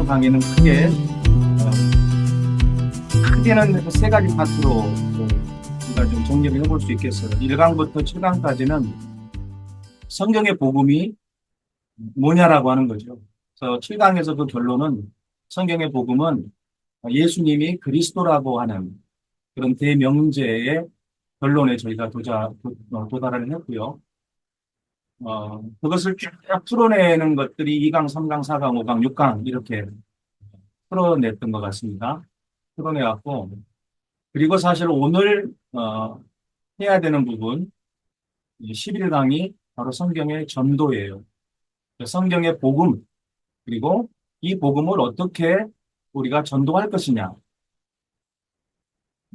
강의는 크게는 세 가지 파트로 우리가 좀 정리를 해볼 수 있겠어요. 1강부터 7강까지는 성경의 복음이 뭐냐라고 하는 거죠. 그래서 7강에서 그 결론은 성경의 복음은 예수님이 그리스도라고 하는 그런 대명제의 결론에 저희가 도달을 했고요. 그것을 쭉 풀어내는 것들이 2강, 3강, 4강, 5강, 6강 이렇게 풀어냈던 것 같습니다. 풀어내왔고, 그리고 사실 오늘 해야 되는 부분, 11강이 바로 성경의 전도예요. 성경의 복음, 그리고 이 복음을 어떻게 우리가 전도할 것이냐.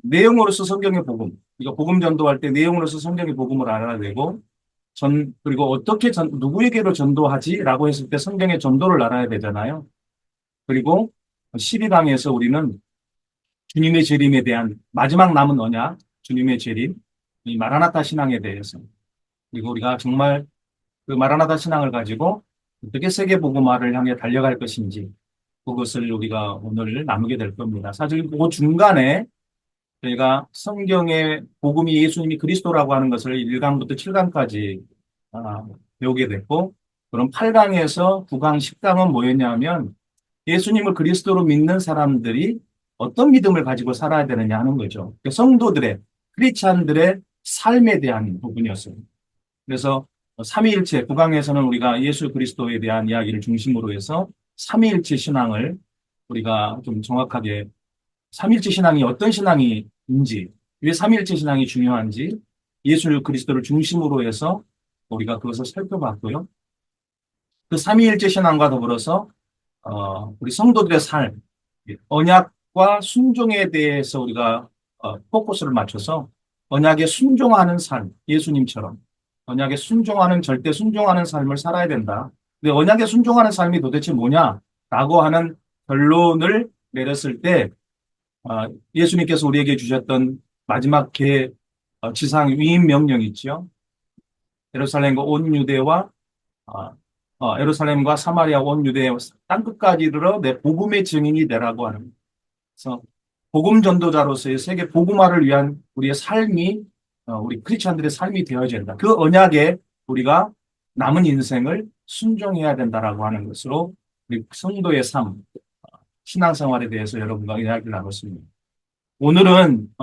내용으로서 성경의 복음, 그러니까 복음 전도할 때 내용으로서 성경의 복음을 알아야 되고, 그리고 어떻게 누구에게로 전도하지라고 했을 때 성경의 전도를 알아야 되잖아요. 그리고 12강에서 우리는 주님의 재림에 대한 마지막 남은 언약, 주님의 재림, 이 마라나타 신앙에 대해서, 그리고 우리가 정말 그 마라나타 신앙을 가지고 어떻게 세계 복음화를 향해 달려갈 것인지, 그것을 우리가 오늘 나누게 될 겁니다. 사실 그 중간에 저희가 성경의 복음이 예수님이 그리스도라고 하는 것을 1강부터 7강까지 배우게 됐고, 그럼 8강에서 9강, 10강은 뭐였냐면 예수님을 그리스도로 믿는 사람들이 어떤 믿음을 가지고 살아야 되느냐 하는 거죠. 성도들의, 크리스찬들의 삶에 대한 부분이었어요. 그래서 삼위일체, 9강에서는 우리가 예수 그리스도에 대한 이야기를 중심으로 해서 삼위일체 신앙을 우리가 좀 정확하게 삼위일체 신앙이 어떤 신앙인지, 왜 삼위일체 신앙이 중요한지 예수 그리스도를 중심으로 해서 우리가 그것을 살펴봤고요. 그 삼위일체 신앙과 더불어서 우리 성도들의 삶, 언약과 순종에 대해서 우리가 포커스를 맞춰서 언약에 순종하는 삶, 예수님처럼 언약에 순종하는, 절대 순종하는 삶을 살아야 된다. 근데 언약에 순종하는 삶이 도대체 뭐냐라고 하는 결론을 내렸을 때 예수님께서 우리에게 주셨던 마지막 지상 위임 명령 있죠. 예루살렘과 온 유대와 어, 예루살렘과 사마리아 온 유대 땅끝까지 이르러 내 복음의 증인이 되라고 하는. 그래서 복음 전도자로서의 세계 복음화를 위한 우리의 삶이 우리 크리스천들의 삶이 되어야 된다. 그 언약에 우리가 남은 인생을 순종해야 된다라고 하는 것으로 우리 성도의 삶, 신앙생활에 대해서 여러분과 이야기를 나눴습니다. 오늘은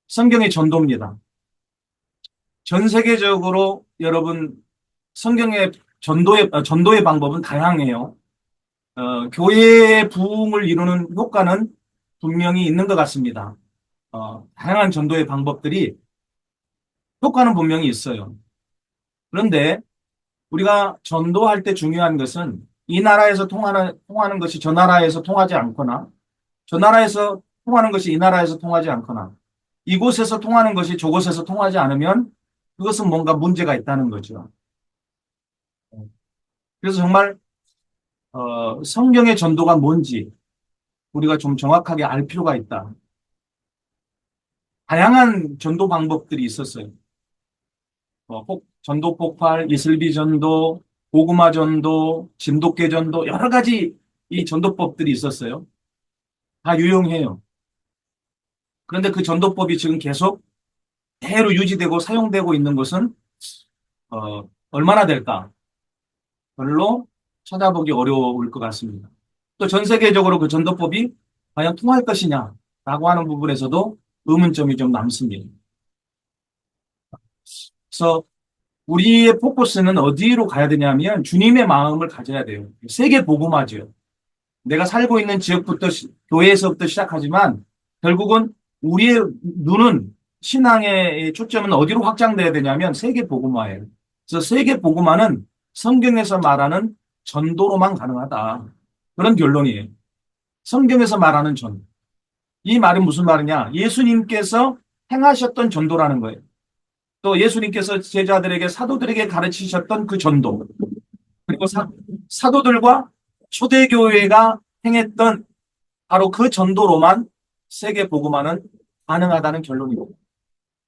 성경의 전도입니다. 전 세계적으로 여러분 성경의 전도의 방법은 다양해요. 교회의 부흥을 이루는 효과는 분명히 있는 것 같습니다. 다양한 전도의 방법들이 효과는 분명히 있어요. 그런데 우리가 전도할 때 중요한 것은 이 나라에서 통하는 것이 저 나라에서 통하지 않거나, 저 나라에서 통하는 것이 이 나라에서 통하지 않거나, 이곳에서 통하는 것이 저곳에서 통하지 않으면 그것은 뭔가 문제가 있다는 거죠. 그래서 정말 성경의 전도가 뭔지 우리가 좀 정확하게 알 필요가 있다. 다양한 전도 방법들이 있었어요. 전도 폭발, 이슬비 전도, 고구마 전도, 진돗개 전도, 여러 가지 이 전도법들이 있었어요. 다 유용해요. 그런데 그 전도법이 지금 계속 대로 유지되고 사용되고 있는 것은 얼마나 될까? 별로 찾아보기 어려울 것 같습니다. 또 전 세계적으로 그 전도법이 과연 통할 것이냐라고 하는 부분에서도 의문점이 좀 남습니다. 그래서 우리의 포커스는 어디로 가야 되냐면 주님의 마음을 가져야 돼요. 세계 복음화죠. 내가 살고 있는 지역부터 교회에서부터 시작하지만 결국은 우리의 눈은 신앙의 초점은 어디로 확장돼야 되냐면 세계 복음화예요. 그래서 세계 복음화는 성경에서 말하는 전도로만 가능하다. 그런 결론이에요. 성경에서 말하는 전도. 이 말은 무슨 말이냐? 예수님께서 행하셨던 전도라는 거예요. 또 예수님께서 제자들에게 사도들에게 가르치셨던 그 전도. 그리고 사도들과 초대교회가 행했던 바로 그 전도로만 세계 복음화는 가능하다는 결론입니다.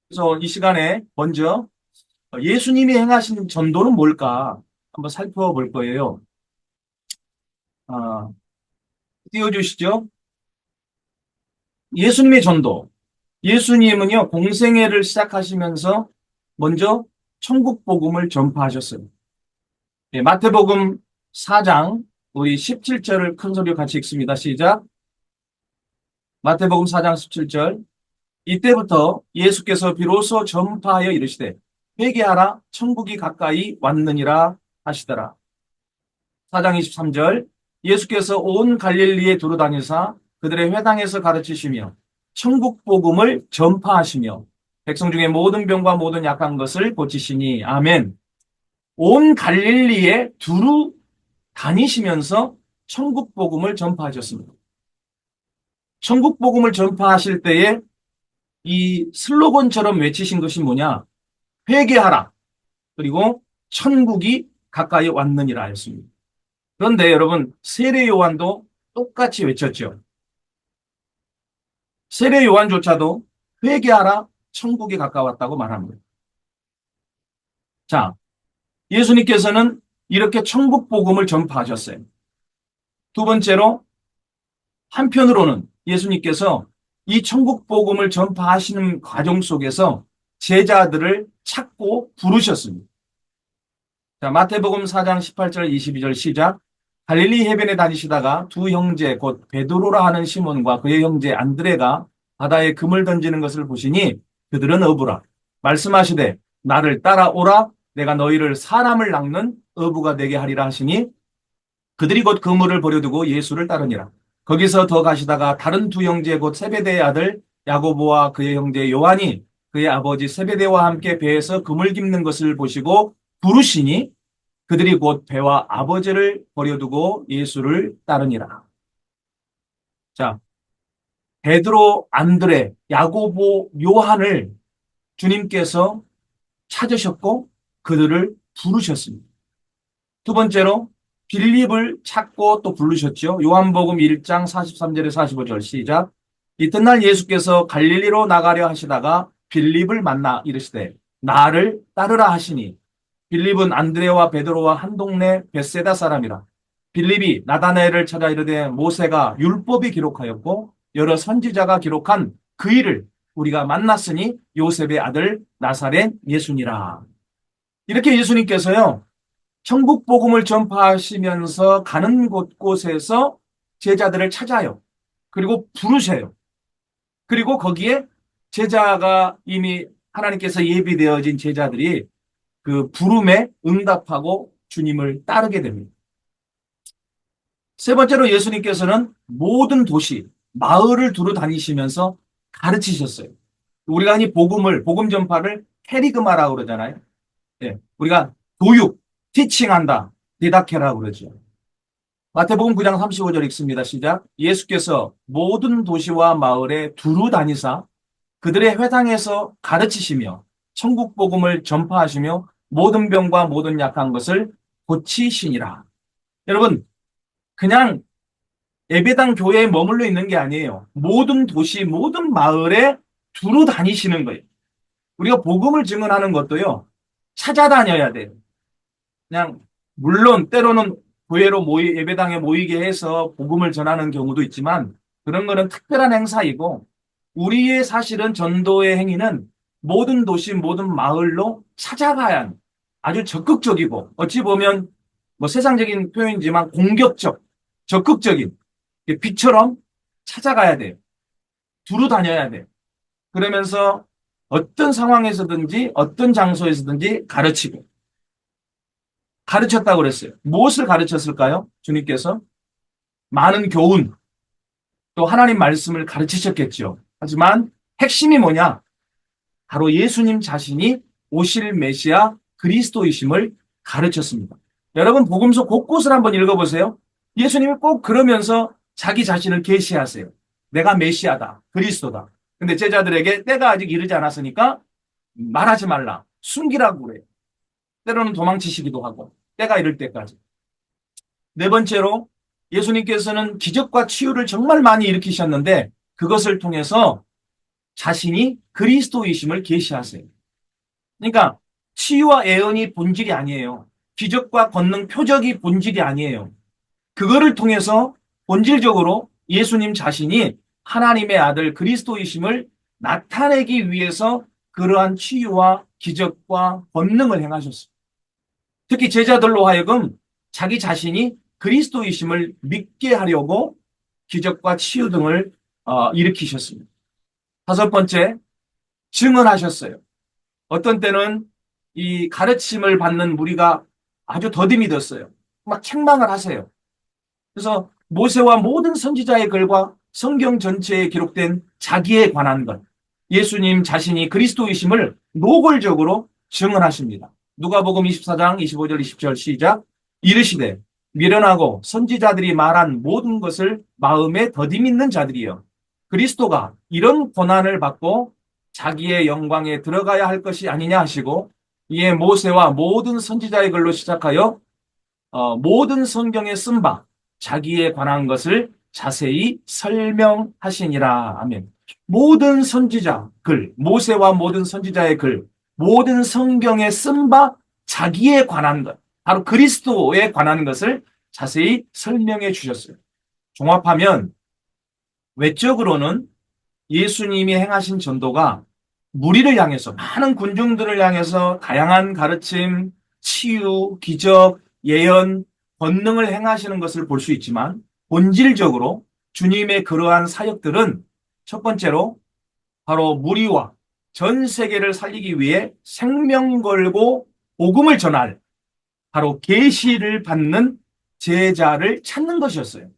그래서 이 시간에 먼저 예수님이 행하신 전도는 뭘까 한번 살펴볼 거예요. 아, 띄워주시죠. 예수님의 전도. 예수님은요, 공생애를 시작하시면서 먼저 천국 복음을 전파하셨어요. 예, 마태복음 4장, 우리 17절을 큰 소리로 같이 읽습니다. 시작. 마태복음 4장 17절. 이때부터 예수께서 비로소 전파하여 이르시되 회개하라 천국이 가까이 왔느니라 하시더라. 4장 23절. 예수께서 온 갈릴리에 두루 다니사 그들의 회당에서 가르치시며 천국 복음을 전파하시며 백성 중에 모든 병과 모든 약한 것을 고치시니 아멘. 온 갈릴리에 두루 다니시면서 천국 복음을 전파하셨습니다. 천국 복음을 전파하실 때에 이 슬로건처럼 외치신 것이 뭐냐? 회개하라. 그리고 천국이 가까이 왔느니라 했습니다. 그런데 여러분, 세례 요한도 똑같이 외쳤죠. 세례 요한조차도 회개하라, 천국이 가까웠다고 말합니다. 자, 예수님께서는 이렇게 천국 복음을 전파하셨어요. 두 번째로, 한편으로는 예수님께서 이 천국 복음을 전파하시는 과정 속에서 제자들을 찾고 부르셨습니다. 자, 마태복음 4장 18절 22절 시작. 갈릴리 해변에 다니시다가 두 형제 곧 베드로라 하는 시몬과 그의 형제 안드레가 바다에 금을 던지는 것을 보시니 그들은 어부라. 말씀하시되 나를 따라오라. 내가 너희를 사람을 낚는 어부가 되게 하리라 하시니 그들이 곧 그물을 버려두고 예수를 따르니라. 거기서 더 가시다가 다른 두 형제 곧 세베대의 아들 야고보와 그의 형제 요한이 그의 아버지 세베대와 함께 배에서 그물 깁는 것을 보시고 부르시니 그들이 곧 배와 아버지를 버려두고 예수를 따르니라. 자, 베드로, 안드레, 야고보, 요한을 주님께서 찾으셨고 그들을 부르셨습니다. 두 번째로 빌립을 찾고 또 부르셨죠. 요한복음 1장 43절에 45절 시작. 이튿날 예수께서 갈릴리로 나가려 하시다가 빌립을 만나 이르시되 나를 따르라 하시니 빌립은 안드레와 베드로와 한 동네 벳세다 사람이라. 빌립이 나다나엘을 찾아 이르되 모세가 율법이 기록하였고 여러 선지자가 기록한 그 일을 우리가 만났으니 요셉의 아들 나사렛 예수니라. 이렇게 예수님께서요. 천국 복음을 전파하시면서 가는 곳곳에서 제자들을 찾아요. 그리고 부르셔요. 그리고 거기에 제자가 이미 하나님께서 예비되어진 제자들이 그 부름에 응답하고 주님을 따르게 됩니다. 세 번째로 예수님께서는 모든 도시, 마을을 두루 다니시면서 가르치셨어요. 우리가 흔히 복음 전파를 캐리그마라고 그러잖아요. 예, 우리가 교육, 티칭한다, 디다케라고 그러죠. 마태복음 9장 35절 읽습니다. 시작. 예수께서 모든 도시와 마을에 두루 다니사 그들의 회당에서 가르치시며 천국 복음을 전파하시며 모든 병과 모든 약한 것을 고치시니라. 여러분, 그냥 예배당 교회에 머물러 있는 게 아니에요. 모든 도시, 모든 마을에 두루 다니시는 거예요. 우리가 복음을 증언하는 것도요, 찾아다녀야 돼요. 그냥, 물론 때로는 교회로 예배당에 모이게 해서 복음을 전하는 경우도 있지만, 그런 거는 특별한 행사이고, 우리의 사실은 전도의 행위는 모든 도시, 모든 마을로 찾아가야 합니다. 아주 적극적이고, 어찌 보면 뭐 세상적인 표현이지만 공격적, 적극적인, 빛처럼 찾아가야 돼요. 두루 다녀야 돼요. 그러면서 어떤 상황에서든지 어떤 장소에서든지 가르치고, 가르쳤다고 그랬어요. 무엇을 가르쳤을까요? 주님께서 많은 교훈, 또 하나님 말씀을 가르치셨겠죠. 하지만 핵심이 뭐냐? 바로 예수님 자신이 오실 메시아 그리스도이심을 가르쳤습니다. 여러분 복음서 곳곳을 한번 읽어보세요. 예수님이 꼭 그러면서 자기 자신을 계시하세요. 내가 메시아다, 그리스도다. 근데 제자들에게 때가 아직 이르지 않았으니까 말하지 말라, 숨기라고 그래요. 때로는 도망치시기도 하고 때가 이를 때까지. 네 번째로 예수님께서는 기적과 치유를 정말 많이 일으키셨는데 그것을 통해서 자신이 그리스도이심을 계시하세요. 그러니까 치유와 예언이 본질이 아니에요. 기적과 권능 표적이 본질이 아니에요. 그거를 통해서 본질적으로 예수님 자신이 하나님의 아들 그리스도이심을 나타내기 위해서 그러한 치유와 기적과 권능을 행하셨습니다. 특히 제자들로 하여금 자기 자신이 그리스도이심을 믿게 하려고 기적과 치유 등을 일으키셨습니다. 다섯 번째, 증언하셨어요. 어떤 때는 이 가르침을 받는 무리가 아주 더디 믿었어요. 막 책망을 하세요. 그래서 모세와 모든 선지자의 글과 성경 전체에 기록된 자기에 관한 것, 예수님 자신이 그리스도이심을 노골적으로 증언하십니다. 누가복음 24장 25절 20절 시작. 이르시되 미련하고 선지자들이 말한 모든 것을 마음에 더디 믿는 자들이여 그리스도가 이런 고난을 받고 자기의 영광에 들어가야 할 것이 아니냐 하시고, 이에 모세와 모든 선지자의 글로 시작하여 모든 성경에 쓴 바 자기에 관한 것을 자세히 설명하시니라. 아멘. 모든 선지자 글, 모세와 모든 선지자의 글, 모든 성경에 쓴 바 자기에 관한 것, 바로 그리스도에 관한 것을 자세히 설명해 주셨어요. 종합하면 외적으로는 예수님이 행하신 전도가 무리를 향해서, 많은 군중들을 향해서 다양한 가르침, 치유, 기적, 예언, 권능을 행하시는 것을 볼 수 있지만, 본질적으로 주님의 그러한 사역들은 첫 번째로 바로 무리와 전 세계를 살리기 위해 생명 걸고 복음을 전할, 바로 계시를 받는 제자를 찾는 것이었어요.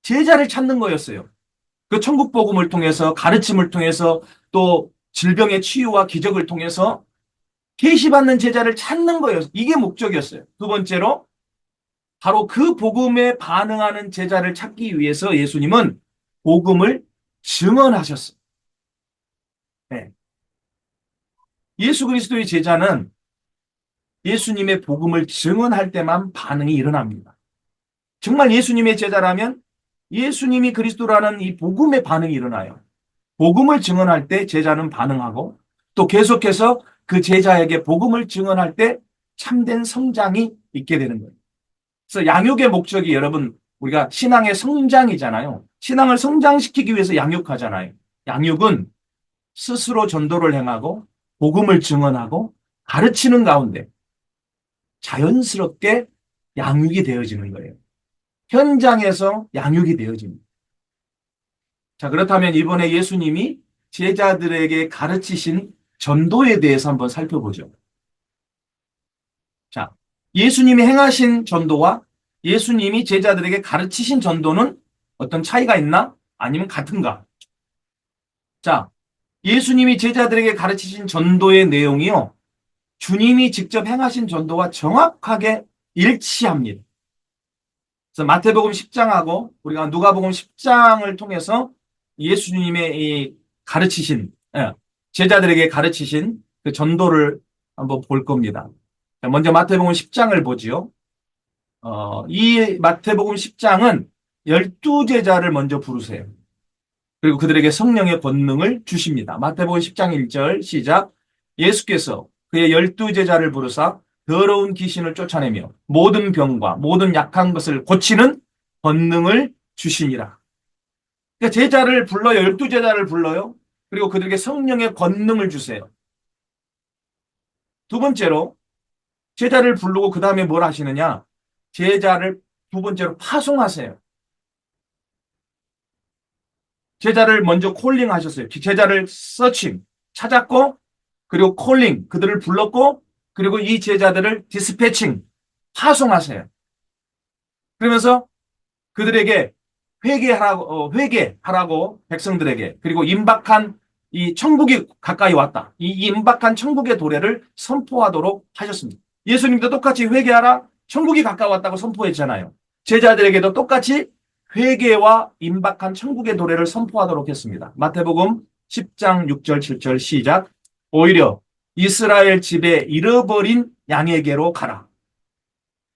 제자를 찾는 거였어요. 그 천국 복음을 통해서, 가르침을 통해서, 또 질병의 치유와 기적을 통해서 계시받는 제자를 찾는 거였어요. 이게 목적이었어요. 두 번째로 바로 그 복음에 반응하는 제자를 찾기 위해서 예수님은 복음을 증언하셨어요. 네. 예수 그리스도의 제자는 예수님의 복음을 증언할 때만 반응이 일어납니다. 정말 예수님의 제자라면 예수님이 그리스도라는 이 복음에 반응이 일어나요. 복음을 증언할 때 제자는 반응하고, 또 계속해서 그 제자에게 복음을 증언할 때 참된 성장이 있게 되는 거예요. 그래서 양육의 목적이, 여러분, 우리가 신앙의 성장이잖아요. 신앙을 성장시키기 위해서 양육하잖아요. 양육은 스스로 전도를 행하고 복음을 증언하고 가르치는 가운데 자연스럽게 양육이 되어지는 거예요. 현장에서 양육이 되어집니다. 자, 그렇다면 이번에 예수님이 제자들에게 가르치신 전도에 대해서 한번 살펴보죠. 자, 예수님이 행하신 전도와 예수님이 제자들에게 가르치신 전도는 어떤 차이가 있나? 아니면 같은가? 자, 예수님이 제자들에게 가르치신 전도의 내용이요, 주님이 직접 행하신 전도와 정확하게 일치합니다. 그래서 마태복음 10장하고 우리가 누가복음 10장을 통해서 예수님의 이 가르치신, 제자들에게 가르치신 그 전도를 한번 볼 겁니다. 먼저 마태복음 10장을 보지요. 이 마태복음 10장은 12제자를 먼저 부르세요. 그리고 그들에게 성령의 권능을 주십니다. 마태복음 10장 1절 시작. 예수께서 그의 12제자를 부르사 더러운 귀신을 쫓아내며 모든 병과 모든 약한 것을 고치는 권능을 주시니라. 그러니까 제자를 불러요. 12제자를 불러요. 그리고 그들에게 성령의 권능을 주세요. 두 번째로 제자를 부르고 그 다음에 뭘 하시느냐? 제자를 두 번째로 파송하세요. 제자를 먼저 콜링 하셨어요. 제자를 서칭, 찾았고, 그리고 콜링, 그들을 불렀고, 그리고 이 제자들을 디스패칭, 파송하세요. 그러면서 그들에게 회개하라고 백성들에게, 그리고 임박한 이 천국이 가까이 왔다. 이 임박한 천국의 도래를 선포하도록 하셨습니다. 예수님도 똑같이 회개하라, 천국이 가까웠다고 선포했잖아요. 제자들에게도 똑같이 회개와 임박한 천국의 도래를 선포하도록 했습니다. 마태복음 10장 6절 7절 시작. 오히려 이스라엘 집에 잃어버린 양에게로 가라.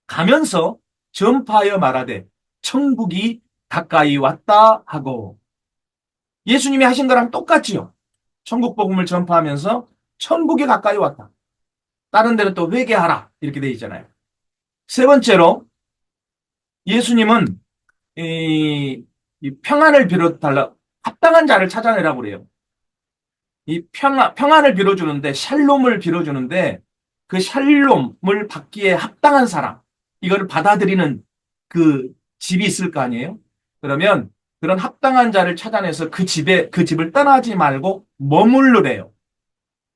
가면서 전파하여 말하되 천국이 가까이 왔다 하고. 예수님이 하신 거랑 똑같지요. 천국 복음을 전파하면서 천국이 가까이 왔다. 다른 데는 또 회개하라 이렇게 되어 있잖아요. 세 번째로 예수님은 이 평안을 빌어달라, 합당한 자를 찾아내라고 그래요. 이 평안을 빌어주는데, 샬롬을 빌어주는데, 그 샬롬을 받기에 합당한 사람, 이거를 받아들이는 그 집이 있을 거 아니에요? 그러면 그런 합당한 자를 찾아내서 그 집을 떠나지 말고 머무르래요.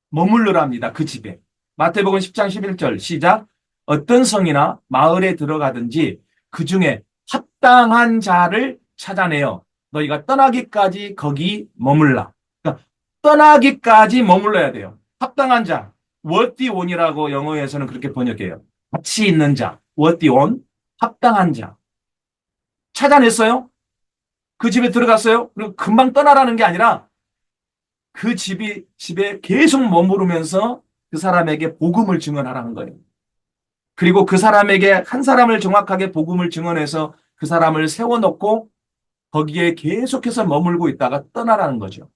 머물러랍니다. 그 집에. 마태복음 10장 11절 시작. 어떤 성이나 마을에 들어가든지 그 중에 합당한 자를 찾아내어 너희가 떠나기까지 거기 머물라. 그러니까 떠나기까지 머물러야 돼요. 합당한 자. worthy one이라고 영어에서는 그렇게 번역해요. 가치 있는 자. worthy one. 합당한 자. 찾아냈어요? 그 집에 들어갔어요? 그리고 금방 떠나라는 게 아니라 그 집에 계속 머무르면서 그 사람에게 복음을 증언하라는 거예요. 그리고 그 사람에게 한 사람을 정확하게 복음을 증언해서 그 사람을 세워놓고 거기에 계속해서 머물고 있다가 떠나라는 거죠.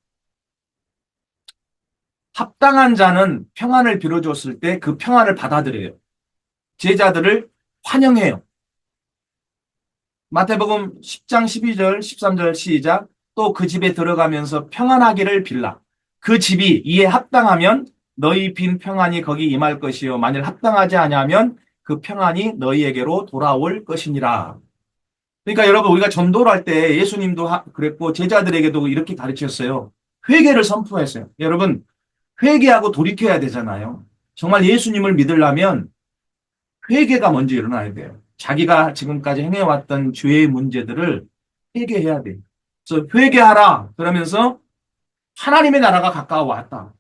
합당한 자는 평안을 빌어줬을 때 그 평안을 받아들여요. 제자들을 환영해요. 마태복음 10장 12절, 13절 시작. 또 그 집에 들어가면서 평안하기를 빌라. 그 집이 이에 합당하면 너희 빈 평안이 거기 임할 것이요. 만일 합당하지 아니하면 그 평안이 너희에게로 돌아올 것이니라. 그러니까 여러분 우리가 전도를 할 때 예수님도 그랬고 제자들에게도 이렇게 가르쳤어요. 회개를 선포했어요. 여러분 회개하고 돌이켜야 되잖아요. 정말 예수님을 믿으려면 회개가 먼저 일어나야 돼요. 자기가 지금까지 행해왔던 죄의 문제들을 회개해야 돼요. 그래서 회개하라 그러면서 하나님의 나라가 가까워 왔다.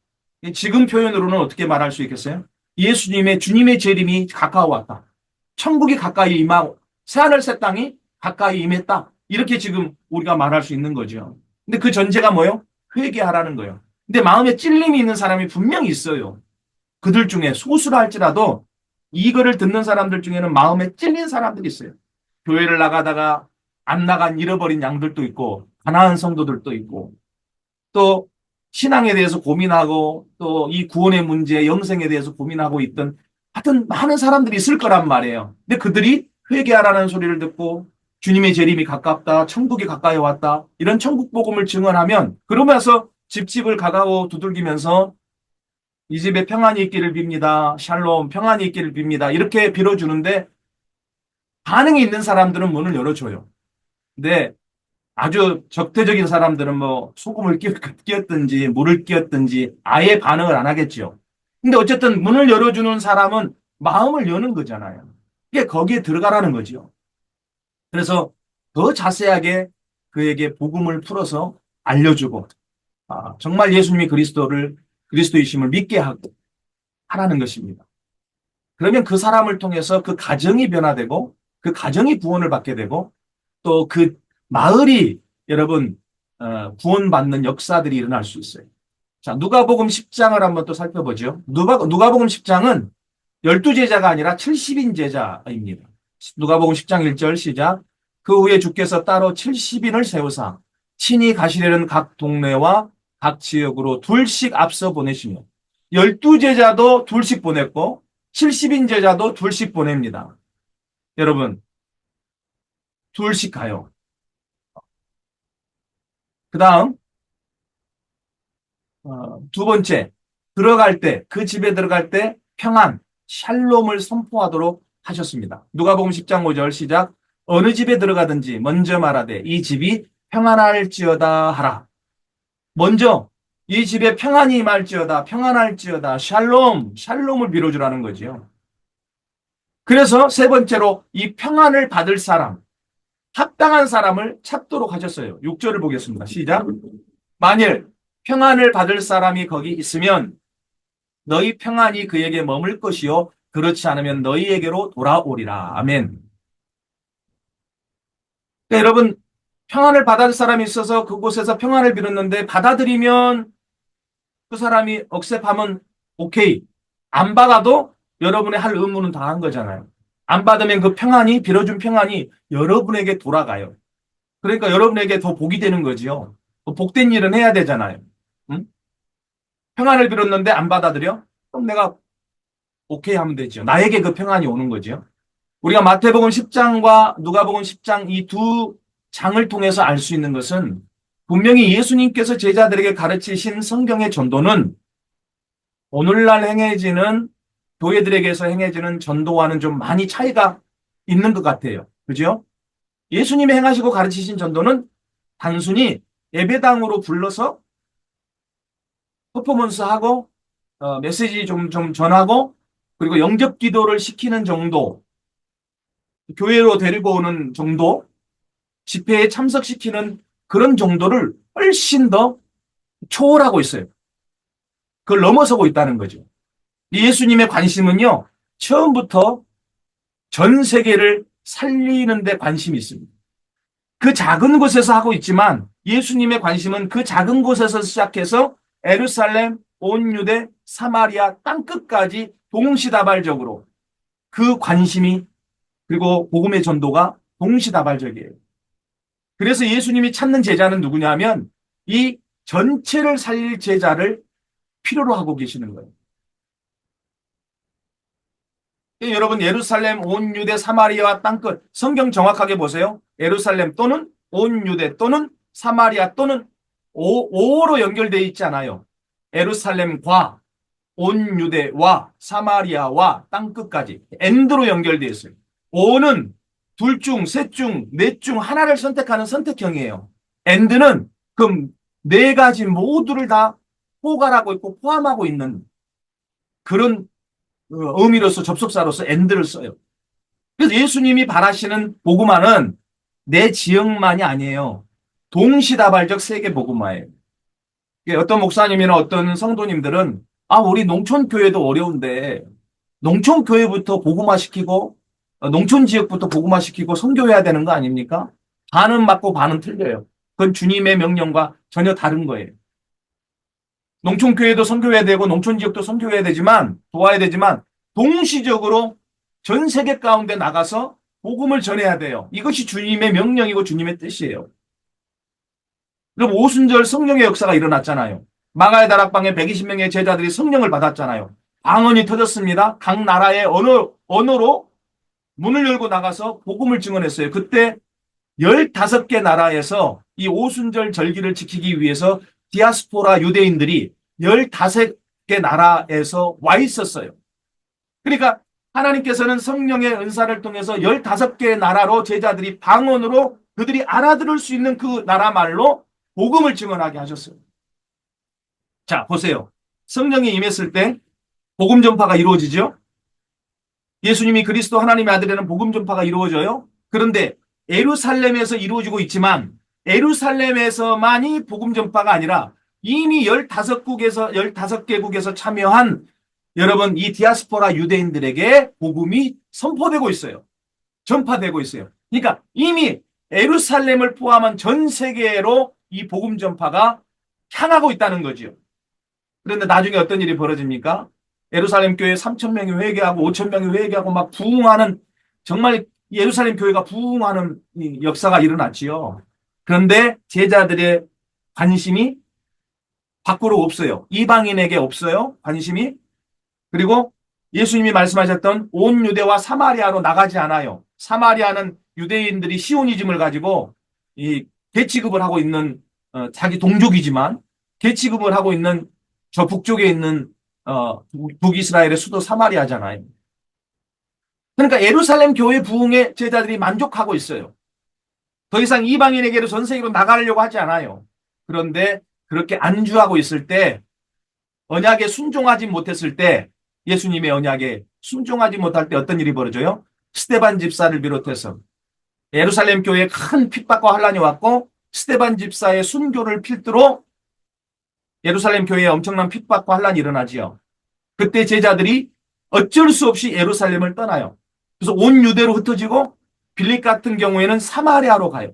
지금 표현으로는 어떻게 말할 수 있겠어요? 주님의 재림이 가까워 왔다. 천국이 가까이 임하고 새하늘 새 땅이 가까이 임했다. 이렇게 지금 우리가 말할 수 있는 거죠. 근데 그 전제가 뭐예요? 회개하라는 거예요. 근데 마음에 찔림이 있는 사람이 분명히 있어요. 그들 중에 소수라 할지라도 이거를 듣는 사람들 중에는 마음에 찔린 사람들이 있어요. 교회를 나가다가 안 나간 잃어버린 양들도 있고 가난한 성도들도 있고 또 신앙에 대해서 고민하고 또 이 구원의 문제, 영생에 대해서 고민하고 있던 하여튼 많은 사람들이 있을 거란 말이에요. 근데 그들이 회개하라는 소리를 듣고 주님의 재림이 가깝다, 천국이 가까이 왔다 이런 천국 복음을 증언하면 그러면서 집집을 가가고 두들기면서 이 집에 평안이 있기를 빕니다. 샬롬, 평안이 있기를 빕니다. 이렇게 빌어주는데 반응이 있는 사람들은 문을 열어줘요. 근데 아주 적대적인 사람들은 뭐 소금을 끼었든지 물을 끼었든지 아예 반응을 안 하겠죠. 근데 어쨌든 문을 열어주는 사람은 마음을 여는 거잖아요. 이게 거기에 들어가라는 거죠. 그래서 더 자세하게 그에게 복음을 풀어서 알려주고 정말 예수님이 그리스도이심을 믿게 하라는 것입니다. 그러면 그 사람을 통해서 그 가정이 변화되고 그 가정이 구원을 받게 되고 또 그 마을이 여러분 구원받는 역사들이 일어날 수 있어요. 자, 누가복음 10장을 한번 또 살펴보죠. 누가복음 10장은 12제자가 아니라 70인 제자입니다. 누가복음 10장 1절 시작. 그 후에 주께서 따로 70인을 세우사 친히 가시려는 각 동네와 각 지역으로 둘씩 앞서 보내시며 12제자도 둘씩 보냈고 70인 제자도 둘씩 보냅니다. 여러분 둘씩 가요. 그 다음 두 번째 그 집에 들어갈 때 평안, 샬롬을 선포하도록 하셨습니다. 누가복음 10장 5절 시작. 어느 집에 들어가든지 먼저 말하되 이 집이 평안할지어다 하라. 먼저 이 집에 평안이 임할지어다, 평안할지어다, 샬롬을 빌어주라는 거지요. 그래서 세 번째로 이 평안을 받을 사람, 합당한 사람을 찾도록 하셨어요. 6절을 보겠습니다. 시작. 만일 평안을 받을 사람이 거기 있으면 너희 평안이 그에게 머물 것이요 그렇지 않으면 너희에게로 돌아오리라. 아멘. 그러니까 여러분 평안을 받을 사람이 있어서 그곳에서 평안을 빌었는데 받아들이면 그 사람이 억셉하면 오케이. 안 받아도 여러분의 할 의무는 다 한 거잖아요. 안 받으면 그 평안이 빌어준 평안이 여러분에게 돌아가요. 그러니까 여러분에게 더 복이 되는 거지요. 복된 일은 해야 되잖아요. 응? 평안을 빌었는데 안 받아들여? 그럼 내가 오케이 하면 되죠. 나에게 그 평안이 오는 거죠. 우리가 마태복음 10장과 누가복음 10장 이 두 장을 통해서 알 수 있는 것은 분명히 예수님께서 제자들에게 가르치신 성경의 전도는 오늘날 행해지는 교회들에게서 행해지는 전도와는 좀 많이 차이가 있는 것 같아요. 그죠? 예수님이 행하시고 가르치신 전도는 단순히 예배당으로 불러서 퍼포먼스하고 메시지 좀 전하고 그리고 영접 기도를 시키는 정도, 교회로 데리고 오는 정도, 집회에 참석시키는 그런 정도를 훨씬 더 초월하고 있어요. 그걸 넘어서고 있다는 거죠. 예수님의 관심은요, 처음부터 전 세계를 살리는 데 관심이 있습니다. 그 작은 곳에서 하고 있지만 예수님의 관심은 그 작은 곳에서 시작해서 예루살렘, 온 유대, 사마리아 땅끝까지 동시다발적으로 그 관심이 그리고 복음의 전도가 동시다발적이에요. 그래서 예수님이 찾는 제자는 누구냐면 이 전체를 살릴 제자를 필요로 하고 계시는 거예요. 여러분 예루살렘, 온 유대, 사마리아 땅끝 성경 정확하게 보세요. 예루살렘 또는 온 유대 또는 사마리아 또는 오로 연결되어 있지 않아요. 예루살렘과 온 유대와 사마리아와 땅끝까지 엔드로 연결되어 있어요. 오는 둘 중, 셋 중, 넷 중 하나를 선택하는 선택형이에요. 엔드는 그 네 가지 모두를 다 포괄하고 있고 포함하고 있는 그런 의미로서 접속사로서 엔드를 써요. 그래서 예수님이 바라시는 복음화는 내 지역만이 아니에요. 동시다발적 세계 복음화예요. 어떤 목사님이나 어떤 성도님들은 우리 농촌 교회도 어려운데 농촌 교회부터 복음화 시키고 농촌 지역부터 복음화 시키고 선교해야 되는 거 아닙니까? 반은 맞고 반은 틀려요. 그건 주님의 명령과 전혀 다른 거예요. 농촌 교회도 선교해야 되고 농촌 지역도 선교해야 되지만 도와야 되지만 동시적으로 전 세계 가운데 나가서 복음을 전해야 돼요. 이것이 주님의 명령이고 주님의 뜻이에요. 그럼 오순절 성령의 역사가 일어났잖아요. 마가의 다락방에 120명의 제자들이 성령을 받았잖아요. 방언이 터졌습니다. 각 나라의 언어로 문을 열고 나가서 복음을 증언했어요. 그때 15개 나라에서 이 오순절 절기를 지키기 위해서 디아스포라 유대인들이 15개 나라에서 와 있었어요. 그러니까 하나님께서는 성령의 은사를 통해서 15개의 나라로 제자들이 방언으로 그들이 알아들을 수 있는 그 나라 말로 복음을 증언하게 하셨어요. 자, 보세요. 성령이 임했을 때 복음 전파가 이루어지죠. 예수님이 그리스도 하나님의 아들이라는 복음 전파가 이루어져요. 그런데 예루살렘에서 이루어지고 있지만 예루살렘에서만이 복음 전파가 아니라 이미 15개국에서 참여한 여러분 이 디아스포라 유대인들에게 복음이 선포되고 있어요. 전파되고 있어요. 그러니까 이미 예루살렘을 포함한 전 세계로 이 복음 전파가 향하고 있다는 거죠. 그런데 나중에 어떤 일이 벌어집니까? 예루살렘 교회 3,000명이 회개하고 5,000명이 회개하고 막 부흥하는 정말 예루살렘 교회가 부흥하는 역사가 일어났지요. 그런데 제자들의 관심이 밖으로 없어요. 이방인에게 없어요. 관심이. 그리고 예수님이 말씀하셨던 온 유대와 사마리아로 나가지 않아요. 사마리아는 유대인들이 시오니즘을 가지고 이 계치급을 하고 있는 자기 동족이지만 계치급을 하고 있는 저 북쪽에 있는 북이스라엘의 수도 사마리아잖아요. 그러니까 예루살렘 교회 부흥에 제자들이 만족하고 있어요. 더 이상 이방인에게로 전 세계로 나가려고 하지 않아요. 그런데 그렇게 안주하고 있을 때 언약에 순종하지 못했을 때 예수님의 언약에 순종하지 못할 때 어떤 일이 벌어져요? 스데반 집사를 비롯해서 예루살렘 교회에 큰 핍박과 환란이 왔고 스데반 집사의 순교를 필두로 예루살렘 교회에 엄청난 핍박과 환란이 일어나지요. 그때 제자들이 어쩔 수 없이 예루살렘을 떠나요. 그래서 온 유대로 흩어지고 빌립 같은 경우에는 사마리아로 가요.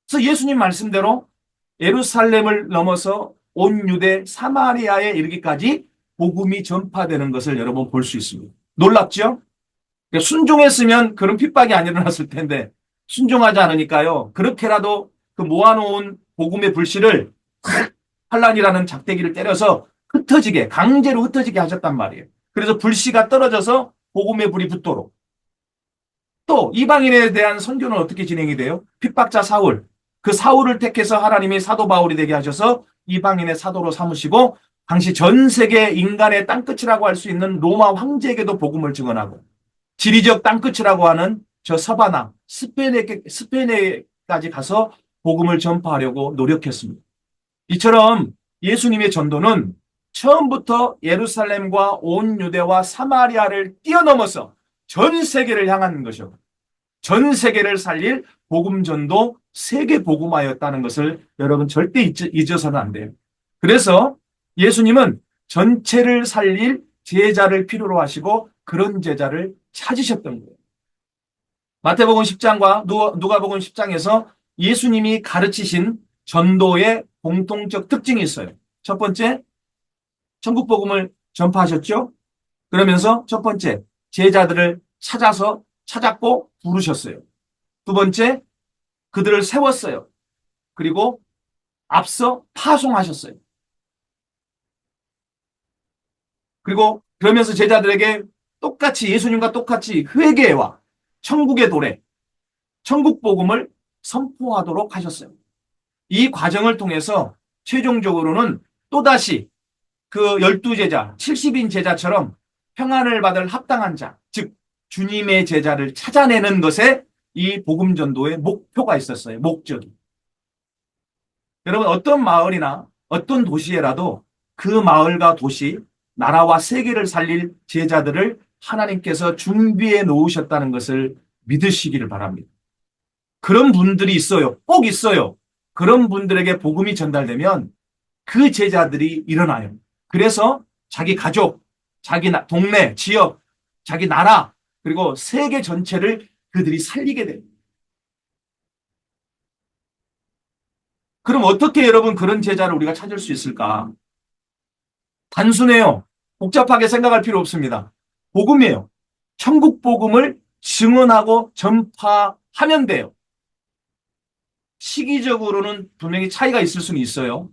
그래서 예수님 말씀대로 예루살렘을 넘어서 온 유대 사마리아에 이르기까지 복음이 전파되는 것을 여러분 볼 수 있습니다. 놀랍죠? 순종했으면 그런 핍박이 안 일어났을 텐데 순종하지 않으니까요. 그렇게라도 그 모아놓은 복음의 불씨를 환란이라는 작대기를 때려서 흩어지게 강제로 흩어지게 하셨단 말이에요. 그래서 불씨가 떨어져서 복음의 불이 붙도록 또 이방인에 대한 선교는 어떻게 진행이 돼요? 핍박자 사울. 그 사울을 택해서 하나님이 사도 바울이 되게 하셔서 이방인의 사도로 삼으시고 당시 전 세계 인간의 땅끝이라고 할 수 있는 로마 황제에게도 복음을 증언하고 지리적 땅끝이라고 하는 저 서바나 스페인에까지 가서 복음을 전파하려고 노력했습니다. 이처럼 예수님의 전도는 처음부터 예루살렘과 온 유대와 사마리아를 뛰어넘어서 전 세계를 향한 것이요. 전 세계를 살릴 복음 전도 세계 복음화였다는 것을 여러분 절대 잊어서는 안 돼요. 그래서 예수님은 전체를 살릴 제자를 필요로 하시고 그런 제자를 찾으셨던 거예요. 마태복음 10장과 누가복음 10장에서 예수님이 가르치신 전도의 공통적 특징이 있어요. 첫 번째, 천국 복음을 전파하셨죠? 그러면서 첫 번째, 제자들을 찾았고 부르셨어요. 두 번째, 그들을 세웠어요. 그리고 앞서 파송하셨어요. 그리고 그러면서 제자들에게 예수님과 똑같이 회개와 천국의 도래, 천국 복음을 선포하도록 하셨어요. 이 과정을 통해서 최종적으로는 또다시 그 12제자, 70인 제자처럼 평안을 받을 합당한 자, 즉 주님의 제자를 찾아내는 것에 이 복음 전도의 목표가 있었어요. 목적이. 여러분 어떤 마을이나 어떤 도시에라도 그 마을과 도시, 나라와 세계를 살릴 제자들을 하나님께서 준비해 놓으셨다는 것을 믿으시기를 바랍니다. 그런 분들이 있어요. 꼭 있어요. 그런 분들에게 복음이 전달되면 그 제자들이 일어나요. 그래서 자기 가족, 자기 동네, 지역, 자기 나라, 그리고 세계 전체를 그들이 살리게 돼요. 그럼 어떻게 여러분 그런 제자를 우리가 찾을 수 있을까? 단순해요. 복잡하게 생각할 필요 없습니다. 복음이에요. 천국 복음을 증언하고 전파하면 돼요. 시기적으로는 분명히 차이가 있을 수는 있어요.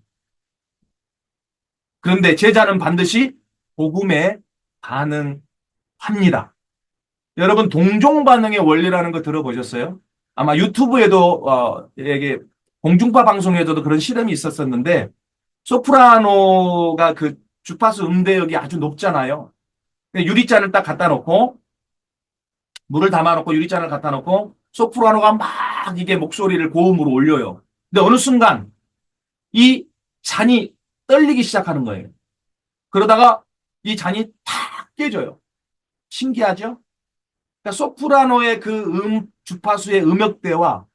그런데 제자는 반드시 복음에 반응합니다. 여러분 동종 반응의 원리라는 거 들어보셨어요? 아마 유튜브에도 이게 공중파 방송에서도 그런 실험이 있었었는데 소프라노가 그 주파수 음대역이 아주 높잖아요. 유리잔을 딱 갖다 놓고 물을 담아놓고 유리잔을 갖다 놓고 소프라노가 막 이게 목소리를 고음으로 올려요. 근데 어느 순간 이 잔이 떨리기 시작하는 거예요. 그러다가 이 잔이 탁 깨져요. 신기하죠? 그러니까 소프라노의 그 주파수의 음역대와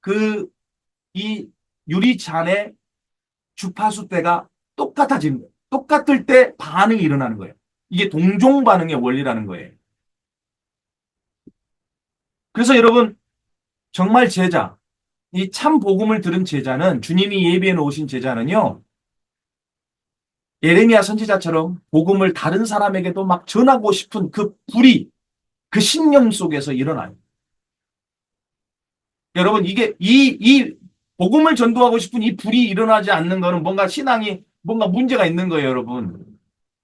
그 이 유리잔의 주파수대가 똑같아지는 거예요. 똑같을 때 반응이 일어나는 거예요. 이게 동종 반응의 원리라는 거예요. 그래서 여러분 정말 제자, 이 참 복음을 들은 제자는 주님이 예비해 놓으신 제자는요. 예레미야 선지자처럼 복음을 다른 사람에게도 막 전하고 싶은 그 불이 그 신념 속에서 일어나요. 여러분 이게 이 복음을 전도하고 싶은 이 불이 일어나지 않는 거는 뭔가 신앙이 뭔가 문제가 있는 거예요, 여러분.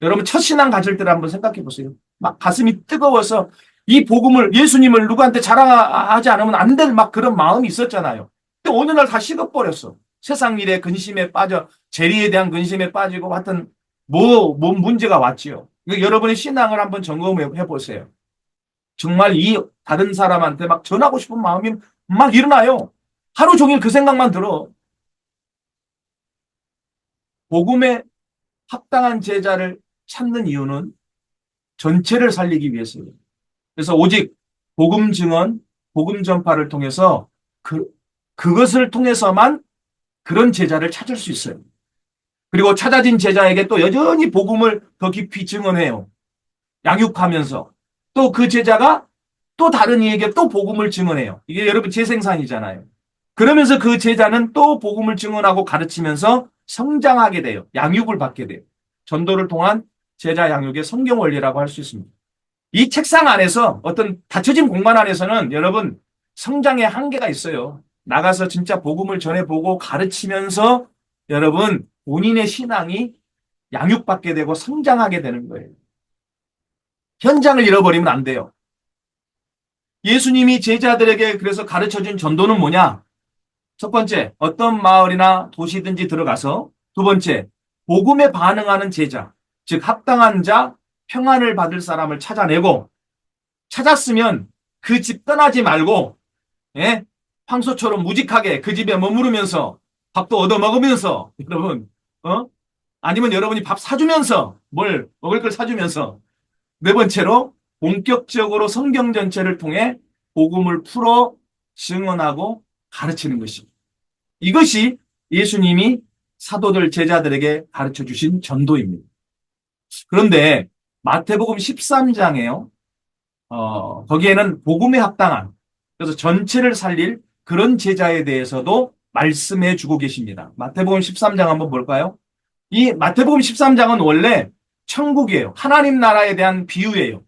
여러분 첫 신앙 가질 때를 한번 생각해 보세요. 막 가슴이 뜨거워서 이 복음을 예수님을 누구한테 자랑하지 않으면 안 될 막 그런 마음이 있었잖아요. 근데 어느 날 다 식어버렸어. 세상 일에 근심에 빠져 재리에 대한 근심에 빠지고 하여튼 뭔 문제가 왔지요. 여러분의 신앙을 한번 점검해 보세요. 정말 이 다른 사람한테 막 전하고 싶은 마음이 막 일어나요. 하루 종일 그 생각만 들어. 복음에 합당한 제자를 찾는 이유는 전체를 살리기 위해서예요. 그래서 오직 복음 증언, 복음 전파를 통해서 그것을 통해서만 그런 제자를 찾을 수 있어요. 그리고 찾아진 제자에게 또 여전히 복음을 더 깊이 증언해요. 양육하면서 또 그 제자가 또 다른 이에게 또 복음을 증언해요. 이게 여러분 재생산이잖아요. 그러면서 그 제자는 또 복음을 증언하고 가르치면서 성장하게 돼요. 양육을 받게 돼요. 전도를 통한 제자 양육의 성경 원리라고 할 수 있습니다. 이 책상 안에서 어떤 닫혀진 공간 안에서는 여러분 성장의 한계가 있어요. 나가서 진짜 복음을 전해보고 가르치면서 여러분 본인의 신앙이 양육받게 되고 성장하게 되는 거예요. 현장을 잃어버리면 안 돼요. 예수님이 제자들에게 그래서 가르쳐 준 전도는 뭐냐? 첫 번째, 어떤 마을이나 도시든지 들어가서, 두 번째, 복음에 반응하는 제자, 즉 합당한 자, 평안을 받을 사람을 찾아내고, 찾았으면 그 집 떠나지 말고, 예? 황소처럼 무직하게 그 집에 머무르면서 밥도 얻어 먹으면서, 여러분, 아니면 여러분이 밥 사주면서, 뭘 먹을 걸 사주면서, 네 번째로 본격적으로 성경 전체를 통해 복음을 풀어 증언하고 가르치는 것입니다. 이것이 예수님이 사도들 제자들에게 가르쳐 주신 전도입니다. 그런데 마태복음 13장에요. 거기에는 복음에 합당한, 그래서 전체를 살릴 그런 제자에 대해서도 말씀해 주고 계십니다. 마태복음 13장 한번 볼까요? 이 마태복음 13장은 원래 천국이에요. 하나님 나라에 대한 비유예요.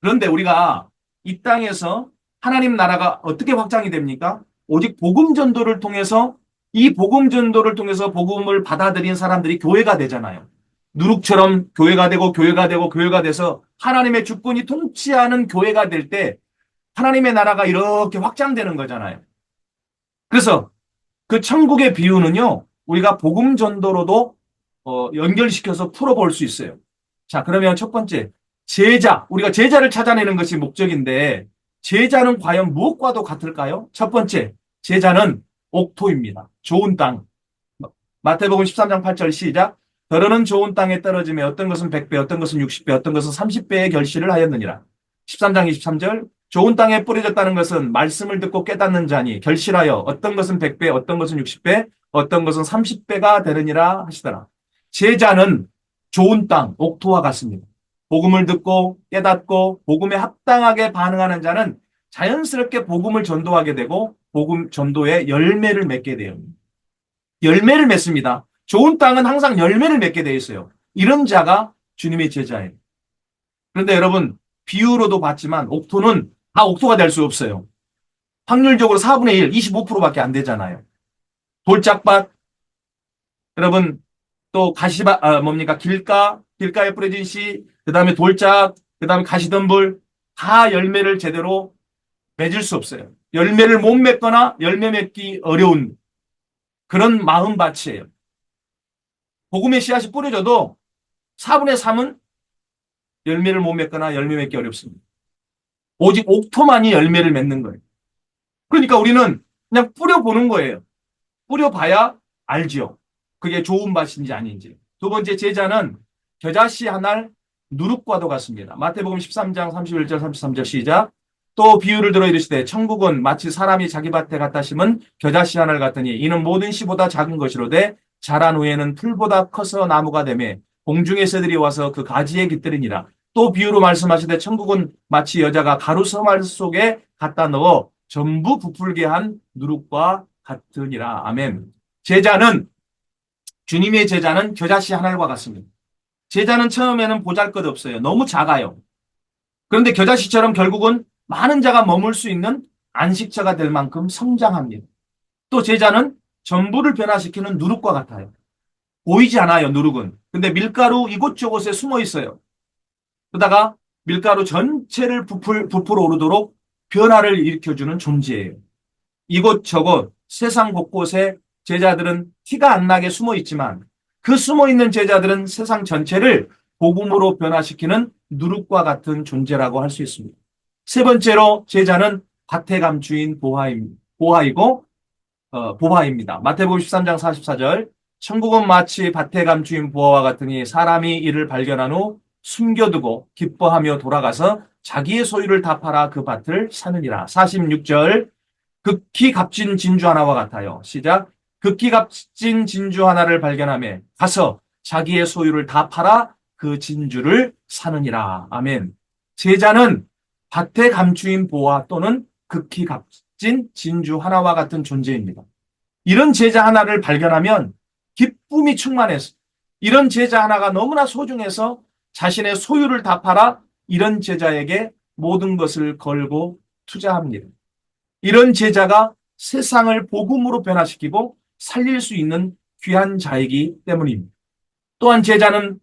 그런데 우리가 이 땅에서 하나님 나라가 어떻게 확장이 됩니까? 오직 복음 전도를 통해서, 이 복음 전도를 통해서 복음을 받아들인 사람들이 교회가 되잖아요. 누룩처럼 교회가 되고 교회가 되고 교회가 돼서 하나님의 주권이 통치하는 교회가 될 때 하나님의 나라가 이렇게 확장되는 거잖아요. 그래서 그 천국의 비유는요, 우리가 복음 전도로도 연결시켜서 풀어볼 수 있어요. 자, 그러면 첫 번째, 제자. 우리가 제자를 찾아내는 것이 목적인데, 제자는 과연 무엇과도 같을까요? 첫 번째, 제자는 옥토입니다. 좋은 땅. 마태복음 13장 8절 시작. 더러는 좋은 땅에 떨어짐에 어떤 것은 100배, 어떤 것은 60배, 어떤 것은 30배의 결실을 하였느니라. 13장 23절. 좋은 땅에 뿌려졌다는 것은 말씀을 듣고 깨닫는 자니 결실하여 어떤 것은 100배, 어떤 것은 60배, 어떤 것은 30배가 되느니라 하시더라. 제자는 좋은 땅, 옥토와 같습니다. 복음을 듣고 깨닫고 복음에 합당하게 반응하는 자는 자연스럽게 복음을 전도하게 되고 복음 전도의 열매를 맺게 돼요. 열매를 맺습니다. 좋은 땅은 항상 열매를 맺게 되어 있어요. 이런 자가 주님의 제자예요. 그런데 여러분, 비유로도 봤지만 옥토는 다 옥토가 될 수 없어요. 확률적으로 4분의 1, 25%밖에 안 되잖아요. 돌짝밭, 여러분, 또 가시밭, 뭡니까? 길가에 뿌려진 씨, 그 다음에 돌짝, 그 다음에 가시덤불, 다 열매를 제대로 맺을 수 없어요. 열매를 못 맺거나 열매 맺기 어려운 그런 마음밭이에요. 복음의 씨앗이 뿌려져도 4분의 3은 열매를 못 맺거나 열매 맺기 어렵습니다. 오직 옥토만이 열매를 맺는 거예요. 그러니까 우리는 그냥 뿌려보는 거예요. 뿌려봐야 알지요. 그게 좋은 밭인지 아닌지. 두 번째, 제자는 겨자씨 한 알 누룩과도 같습니다. 마태복음 13장 31절 33절 시작. 또 비유를 들어 이르시되 천국은 마치 사람이 자기 밭에 갖다 심은 겨자씨 한 알 같으니 이는 모든 씨보다 작은 것이로되 자란 후에는 풀보다 커서 나무가 되매 공중의 새들이 와서 그 가지에 깃들이니라. 또 비유로 말씀하시되 천국은 마치 여자가 가루 서말 속에 갖다 넣어 전부 부풀게 한 누룩과 같으니라. 아멘. 제자는, 주님의 제자는 겨자씨 한 알과 같습니다. 제자는 처음에는 보잘것없어요. 너무 작아요. 그런데 겨자씨처럼 결국은 많은 자가 머물 수 있는 안식처가 될 만큼 성장합니다. 또 제자는 전부를 변화시키는 누룩과 같아요. 보이지 않아요, 누룩은. 근데 밀가루 이곳저곳에 숨어 있어요. 그러다가 밀가루 전체를 부풀어 오르도록 변화를 일으켜주는 존재예요. 이곳저곳 세상 곳곳에 제자들은 티가 안 나게 숨어 있지만 그 숨어 있는 제자들은 세상 전체를 복음으로 변화시키는 누룩과 같은 존재라고 할 수 있습니다. 세 번째로 제자는 밭의 감주인 보화이고 보화입니다. 마태복음 13장 44절. 천국은 마치 밭의 감주인 보화와 같으니 사람이 이를 발견한 후 숨겨두고 기뻐하며 돌아가서 자기의 소유를 다 팔아 그 밭을 사느니라. 46절. 극히 값진 진주 하나와 같아요. 시작. 극히 값진 진주 하나를 발견하며 가서 자기의 소유를 다 팔아 그 진주를 사느니라. 아멘. 제자는 밭에 감추인 보화 또는 극히 값진 진주 하나와 같은 존재입니다. 이런 제자 하나를 발견하면 기쁨이 충만해서, 이런 제자 하나가 너무나 소중해서 자신의 소유를 다 팔아 이런 제자에게 모든 것을 걸고 투자합니다. 이런 제자가 세상을 복음으로 변화시키고 살릴 수 있는 귀한 자이기 때문입니다. 또한 제자는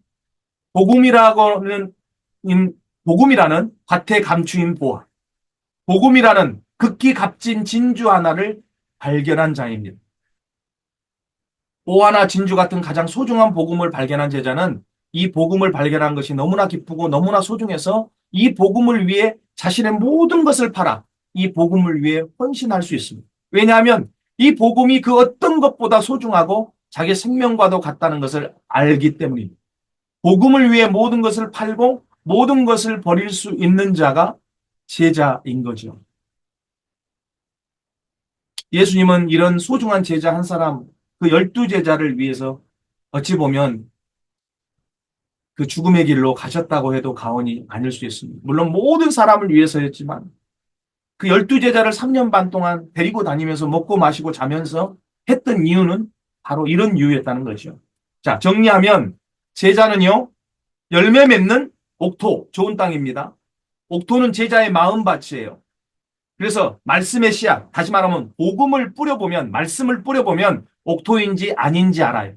복음이라는 밭에 감추인 보화, 복음이라는 극히 값진 진주 하나를 발견한 자입니다. 오하나 진주 같은 가장 소중한 복음을 발견한 제자는 이 복음을 발견한 것이 너무나 기쁘고 너무나 소중해서 이 복음을 위해 자신의 모든 것을 팔아 이 복음을 위해 헌신할 수 있습니다. 왜냐하면 이 복음이 그 어떤 것보다 소중하고 자기 생명과도 같다는 것을 알기 때문입니다. 복음을 위해 모든 것을 팔고 모든 것을 버릴 수 있는 자가 제자인 거죠. 예수님은 이런 소중한 제자 한 사람, 그 12제자를 위해서 어찌 보면 그 죽음의 길로 가셨다고 해도 과언이 아닐 수 있습니다. 물론 모든 사람을 위해서였지만 그 12제자를 3년 반 동안 데리고 다니면서 먹고 마시고 자면서 했던 이유는 바로 이런 이유였다는 거죠. 자, 정리하면 제자는요, 열매 맺는 옥토, 좋은 땅입니다. 옥토는 제자의 마음밭이에요. 그래서 말씀의 씨앗, 다시 말하면 복음을 뿌려보면, 말씀을 뿌려보면 옥토인지 아닌지 알아요.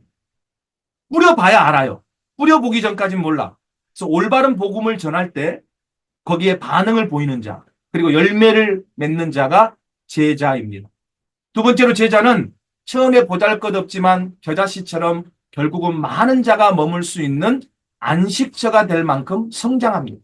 뿌려봐야 알아요. 뿌려보기 전까진 몰라. 그래서 올바른 복음을 전할 때 거기에 반응을 보이는 자, 그리고 열매를 맺는 자가 제자입니다. 두 번째로 제자는 처음에 보잘것없지만 겨자씨처럼 결국은 많은 자가 머물 수 있는 안식처가 될 만큼 성장합니다.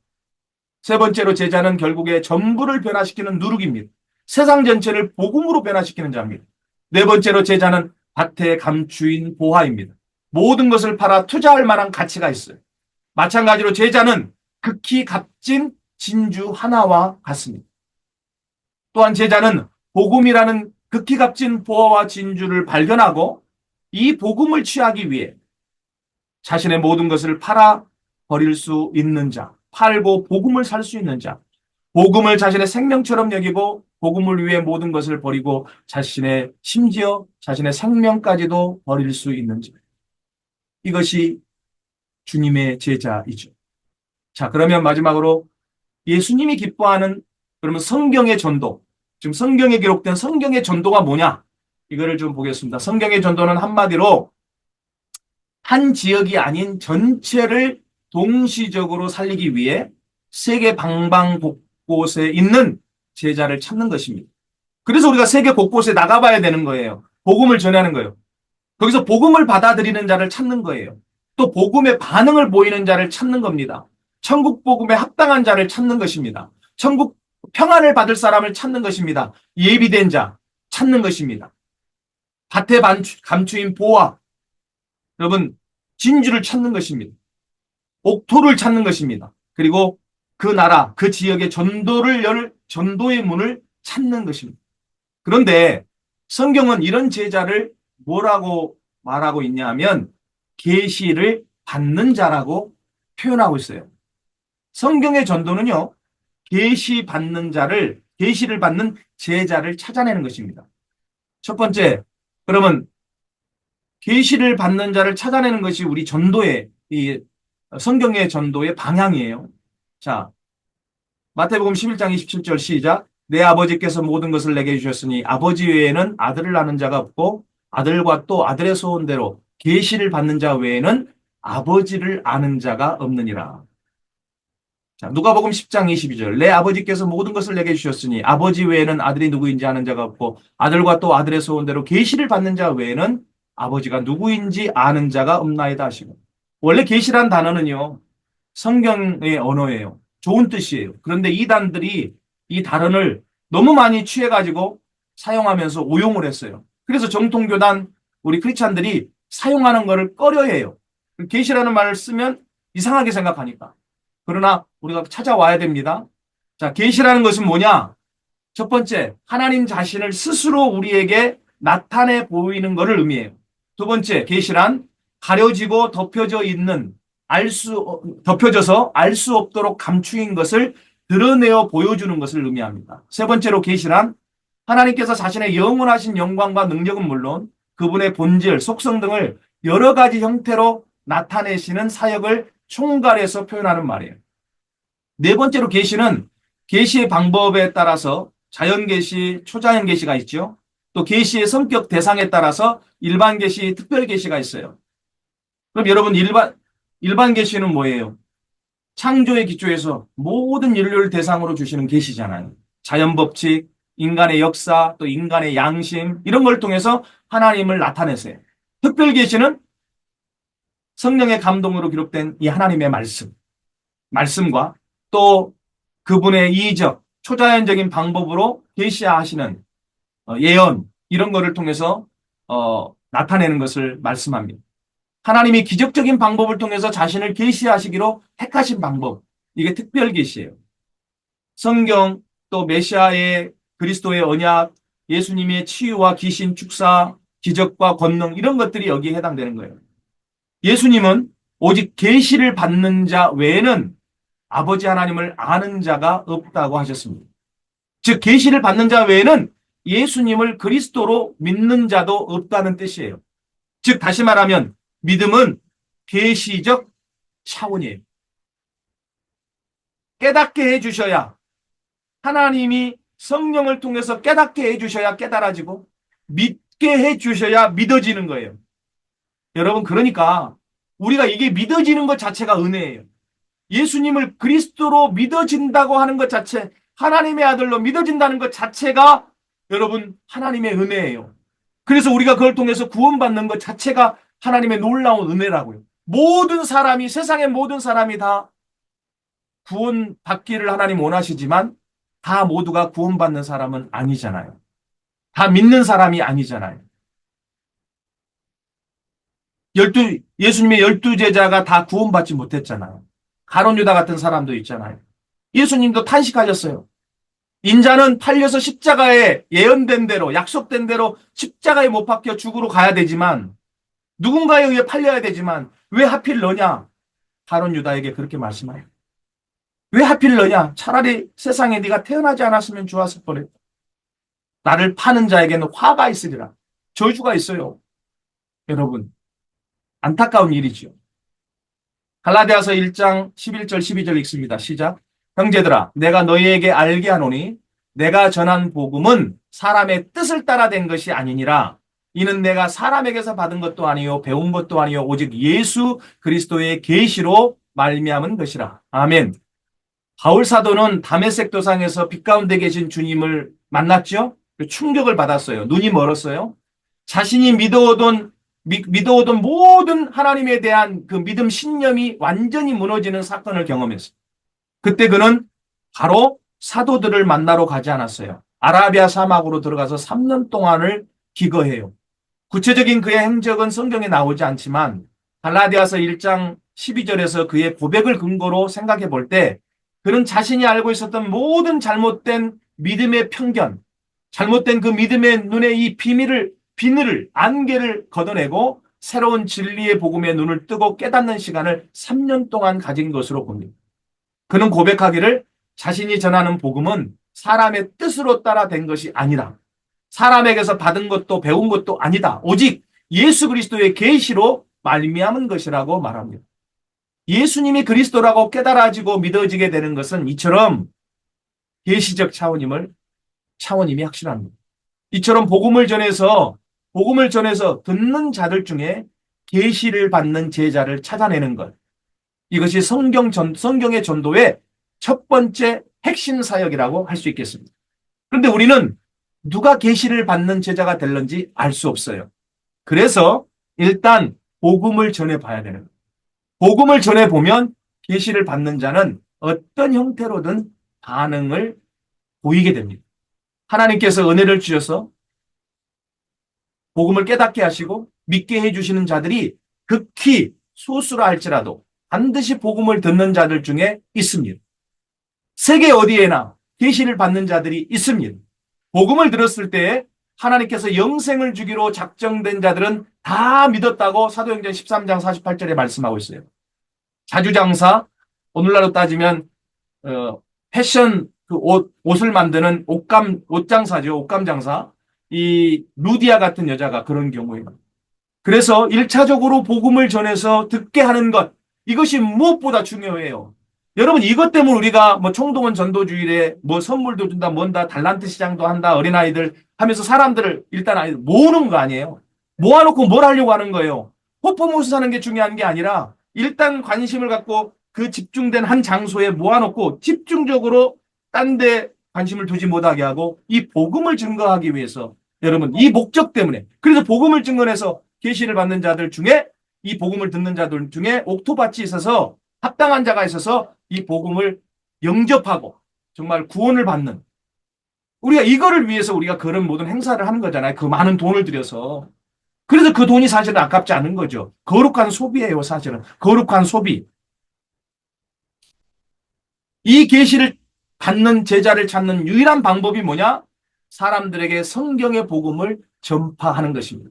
세 번째로 제자는 결국에 전부를 변화시키는 누룩입니다. 세상 전체를 복음으로 변화시키는 자입니다. 네 번째로 제자는 밭의 감추인 보화입니다. 모든 것을 팔아 투자할 만한 가치가 있어요. 마찬가지로 제자는 극히 값진 진주 하나와 같습니다. 또한 제자는 복음이라는 극히 값진 보화와 진주를 발견하고 이 복음을 취하기 위해 자신의 모든 것을 팔아 버릴 수 있는 자, 팔고 복음을 살 수 있는 자, 복음을 자신의 생명처럼 여기고 복음을 위해 모든 것을 버리고 자신의 심지어 자신의 생명까지도 버릴 수 있는 자. 이것이 주님의 제자이죠. 자, 그러면 마지막으로 예수님이 기뻐하는 그러면 성경의 전도, 지금 성경에 기록된 성경의 전도가 뭐냐? 이거를 좀 보겠습니다. 성경의 전도는 한마디로 한 지역이 아닌 전체를 동시적으로 살리기 위해 세계 방방곳곳에 있는 제자를 찾는 것입니다. 그래서 우리가 세계 곳곳에 나가봐야 되는 거예요. 복음을 전하는 거예요. 거기서 복음을 받아들이는 자를 찾는 거예요. 또 복음의 반응을 보이는 자를 찾는 겁니다. 천국 복음에 합당한 자를 찾는 것입니다. 천국 평안을 받을 사람을 찾는 것입니다. 예비된 자 찾는 것입니다. 밭에 감추인 보화, 여러분 진주를 찾는 것입니다. 옥토를 찾는 것입니다. 그리고 그 나라, 그 지역의 전도를 열 전도의 문을 찾는 것입니다. 그런데 성경은 이런 제자를 뭐라고 말하고 있냐 하면 계시를 받는 자라고 표현하고 있어요. 성경의 전도는요, 계시 받는 자를, 계시를 받는 제자를 찾아내는 것입니다. 첫 번째, 그러면 계시를 받는 자를 찾아내는 것이 우리 전도의 이 성경의 전도의 방향이에요. 자, 마태복음 11장 27절 시작. 내 아버지께서 모든 것을 내게 주셨으니 아버지 외에는 아들을 아는 자가 없고 아들과 또 아들의 소원대로 계시를 받는 자 외에는 아버지를 아는 자가 없느니라. 자, 누가복음 10장 22절. 내 아버지께서 모든 것을 내게 주셨으니 아버지 외에는 아들이 누구인지 아는 자가 없고 아들과 또 아들의 소원대로 계시를 받는 자 외에는 아버지가 누구인지 아는 자가 없나이다 하시고. 원래 계시란 단어는요, 성경의 언어예요. 좋은 뜻이에요. 그런데 이단들이 이 단어를 너무 많이 취해가지고 사용하면서 오용을 했어요. 그래서 정통교단 우리 크리스찬들이 사용하는 것을 꺼려해요. 계시라는 말을 쓰면 이상하게 생각하니까. 그러나 우리가 찾아와야 됩니다. 자, 계시라는 것은 뭐냐? 첫 번째, 하나님 자신을 스스로 우리에게 나타내 보이는 것을 의미해요. 두 번째, 계시란 가려지고 덮여져 있는 덮여져서 알 수 없도록 감추인 것을 드러내어 보여주는 것을 의미합니다. 세 번째로 계시란 하나님께서 자신의 영원하신 영광과 능력은 물론 그분의 본질, 속성 등을 여러 가지 형태로 나타내시는 사역을 총괄해서 표현하는 말이에요. 네 번째로 계시는 계시의 방법에 따라서 자연 계시, 초자연 계시가 있죠. 또 계시의 성격 대상에 따라서 일반 계시, 특별 계시가 있어요. 그럼 여러분 일반 계시는 뭐예요? 창조의 기초에서 모든 인류를 대상으로 주시는 계시잖아요. 자연 법칙, 인간의 역사, 또 인간의 양심 이런 걸 통해서 하나님을 나타내세요. 특별 계시는 성령의 감동으로 기록된 이 하나님의 말씀과 또 그분의 이적, 초자연적인 방법으로 계시하시는 예언 이런 거를 통해서 나타내는 것을 말씀합니다. 하나님이 기적적인 방법을 통해서 자신을 계시하시기로 택하신 방법, 이게 특별 계시예요. 성경 또 메시아의 그리스도의 언약, 예수님의 치유와 귀신 축사, 기적과 권능 이런 것들이 여기에 해당되는 거예요. 예수님은 오직 계시를 받는 자 외에는 아버지 하나님을 아는 자가 없다고 하셨습니다. 즉 계시를 받는 자 외에는 예수님을 그리스도로 믿는 자도 없다는 뜻이에요. 즉 다시 말하면 믿음은 계시적 차원이에요. 깨닫게 해주셔야 하나님이 성령을 통해서 깨닫게 해주셔야 깨달아지고 믿게 해주셔야 믿어지는 거예요. 여러분 그러니까 우리가 이게 믿어지는 것 자체가 은혜예요. 예수님을 그리스도로 믿어진다고 하는 것 자체, 하나님의 아들로 믿어진다는 것 자체가 여러분 하나님의 은혜예요. 그래서 우리가 그걸 통해서 구원받는 것 자체가 하나님의 놀라운 은혜라고요. 모든 사람이, 세상의 모든 사람이 다 구원받기를 하나님 원하시지만 다 모두가 구원받는 사람은 아니잖아요. 다 믿는 사람이 아니잖아요. 예수님의 12제자가 다 구원받지 못했잖아요. 가룟 유다 같은 사람도 있잖아요. 예수님도 탄식하셨어요. 인자는 팔려서 십자가에 예언된 대로, 약속된 대로 십자가에 못 박혀 죽으러 가야 되지만 누군가에 의해 팔려야 되지만 왜 하필 너냐? 가룟 유다에게 그렇게 말씀해요. 왜 하필 너냐? 차라리 세상에 네가 태어나지 않았으면 좋았을 뻔했다. 나를 파는 자에게는 화가 있으리라. 저주가 있어요. 여러분 안타까운 일이지요. 갈라디아서 1장 11절 12절 읽습니다. 시작. 형제들아 내가 너희에게 알게 하노니 내가 전한 복음은 사람의 뜻을 따라 된 것이 아니니라. 이는 내가 사람에게서 받은 것도 아니요 배운 것도 아니요 오직 예수 그리스도의 계시로 말미암은 것이라. 아멘. 바울 사도는 다메섹 도상에서 빛 가운데 계신 주님을 만났죠. 충격을 받았어요. 눈이 멀었어요. 자신이 믿어오던 모든 하나님에 대한 그 믿음 신념이 완전히 무너지는 사건을 경험했어요. 그때 그는 바로 사도들을 만나러 가지 않았어요. 아라비아 사막으로 들어가서 3년 동안을 기거해요. 구체적인 그의 행적은 성경에 나오지 않지만 갈라디아서 1장 12절에서 그의 고백을 근거로 생각해 볼 때 그는 자신이 알고 있었던 모든 잘못된 믿음의 편견, 잘못된 그 믿음의 눈에 이 비늘을, 안개를 걷어내고 새로운 진리의 복음의 눈을 뜨고 깨닫는 시간을 3년 동안 가진 것으로 봅니다. 그는 고백하기를 자신이 전하는 복음은 사람의 뜻으로 따라 된 것이 아니라 사람에게서 받은 것도 배운 것도 아니다. 오직 예수 그리스도의 계시로 말미암은 것이라고 말합니다. 예수님이 그리스도라고 깨달아지고 믿어지게 되는 것은 이처럼 계시적 차원임이 확실합니다. 이처럼 복음을 전해서 듣는 자들 중에 계시를 받는 제자를 찾아내는 것. 이것이 성경의 전도의 첫 번째 핵심 사역이라고 할 수 있겠습니다. 그런데 우리는 누가 계시를 받는 제자가 될는지 알 수 없어요. 그래서 일단 복음을 전해봐야 되는 거예요. 복음을 전해보면 계시를 받는 자는 어떤 형태로든 반응을 보이게 됩니다. 하나님께서 은혜를 주셔서 복음을 깨닫게 하시고 믿게 해주시는 자들이 극히 소수라 할지라도 반드시 복음을 듣는 자들 중에 있습니다. 세계 어디에나 계시를 받는 자들이 있습니다. 복음을 들었을 때 하나님께서 영생을 주기로 작정된 자들은 다 믿었다고 사도행전 13장 48절에 말씀하고 있어요. 자주장사, 오늘날로 따지면 패션 그 옷을 만드는 옷장사죠. 옷감장사. 이 루디아 같은 여자가 그런 경우예요. 그래서 1차적으로 복음을 전해서 듣게 하는 것, 이것이 무엇보다 중요해요. 여러분 이것 때문에 우리가 뭐 총동원 전도주일에 뭐 선물도 준다, 뭔다, 달란트 시장도 한다, 어린아이들 하면서 사람들을 일단 모으는 거 아니에요. 모아놓고 뭘 하려고 하는 거예요. 호포못을 사는 게 중요한 게 아니라 일단 관심을 갖고 그 집중된 한 장소에 모아놓고 집중적으로 딴 데 관심을 두지 못하게 하고 이 복음을 증거하기 위해서 여러분 이 목적 때문에 그래서 복음을 증거해서 계시를 받는 자들 중에 이 복음을 듣는 자들 중에 옥토밭이 있어서 합당한 자가 있어서 이 복음을 영접하고 정말 구원을 받는 우리가 이거를 위해서 우리가 그런 모든 행사를 하는 거잖아요. 그 많은 돈을 들여서. 그래서 그 돈이 사실은 아깝지 않은 거죠. 거룩한 소비예요, 사실은. 거룩한 소비. 이 계시를 받는 제자를 찾는 유일한 방법이 뭐냐? 사람들에게 성경의 복음을 전파하는 것입니다.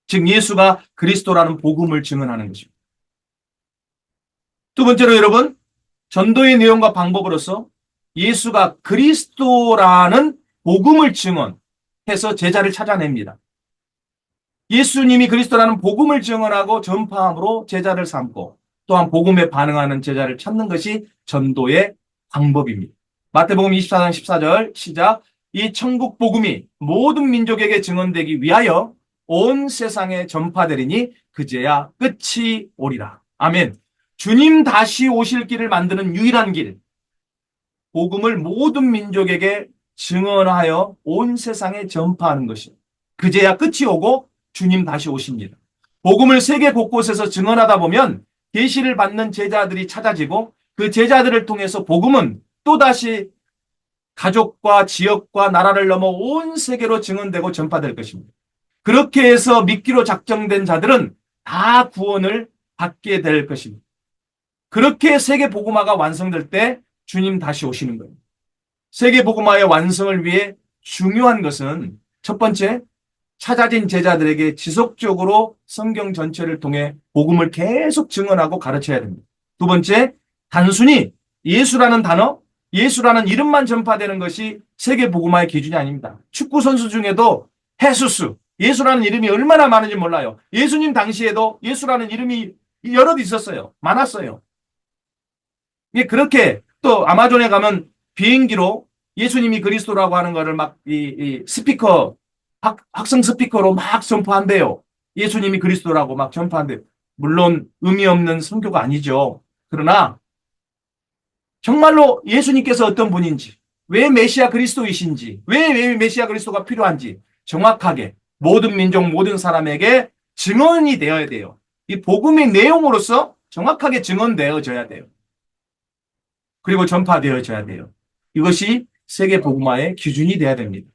즉 예수가 그리스도라는 복음을 증언하는 것입니다. 두 번째로 여러분, 전도의 내용과 방법으로서 예수가 그리스도라는 복음을 증언해서 제자를 찾아냅니다. 예수님이 그리스도라는 복음을 증언하고 전파함으로 제자를 삼고 또한 복음에 반응하는 제자를 찾는 것이 전도의 방법입니다. 마태복음 24장 14절 시작. 이 천국 복음이 모든 민족에게 증언되기 위하여 온 세상에 전파되리니 그제야 끝이 오리라. 아멘. 주님 다시 오실 길을 만드는 유일한 길. 복음을 모든 민족에게 증언하여 온 세상에 전파하는 것이. 그제야 끝이 오고 주님 다시 오십니다. 복음을 세계 곳곳에서 증언하다 보면 계시를 받는 제자들이 찾아지고 그 제자들을 통해서 복음은 또다시 가족과 지역과 나라를 넘어 온 세계로 증언되고 전파될 것입니다. 그렇게 해서 믿기로 작정된 자들은 다 구원을 받게 될 것입니다. 그렇게 세계 복음화가 완성될 때 주님 다시 오시는 거예요. 세계 복음화의 완성을 위해 중요한 것은 첫 번째, 찾아진 제자들에게 지속적으로 성경 전체를 통해 복음을 계속 증언하고 가르쳐야 됩니다. 두 번째, 단순히 예수라는 단어, 예수라는 이름만 전파되는 것이 세계 복음화의 기준이 아닙니다. 축구 선수 중에도 헤수스, 예수라는 이름이 얼마나 많은지 몰라요. 예수님 당시에도 예수라는 이름이 여럿 있었어요. 많았어요. 그렇게 또 아마존에 가면 비행기로 예수님이 그리스도라고 하는 거를 막 스피커, 학생 스피커로 막 전파한대요. 예수님이 그리스도라고 막 전파한대요. 물론 의미 없는 선교가 아니죠. 그러나 정말로 예수님께서 어떤 분인지, 왜 메시아 그리스도이신지, 왜 메시아 그리스도가 필요한지 정확하게 모든 민족, 모든 사람에게 증언이 되어야 돼요. 이 복음의 내용으로서 정확하게 증언되어져야 돼요. 그리고 전파되어져야 돼요. 이것이 세계 복음화의 기준이 되어야 됩니다.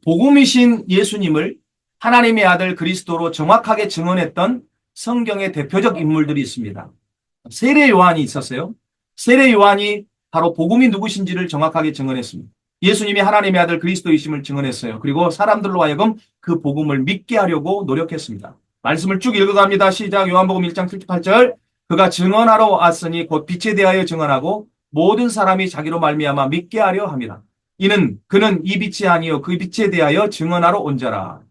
복음이신 예수님을 하나님의 아들 그리스도로 정확하게 증언했던 성경의 대표적 인물들이 있습니다. 세례 요한이 있었어요. 세례 요한이 바로 복음이 누구신지를 정확하게 증언했습니다. 예수님이 하나님의 아들 그리스도이심을 증언했어요. 그리고 사람들로 하여금 그 복음을 믿게 하려고 노력했습니다. 말씀을 쭉 읽어갑니다. 시작. 요한복음 1장 78절. 그가 증언하러 왔으니 곧 빛에 대하여 증언하고 모든 사람이 자기로 말미암아 믿게 하려 함이라. 그는 이 빛이 아니요 그 빛에 대하여 증언하러 온 자라.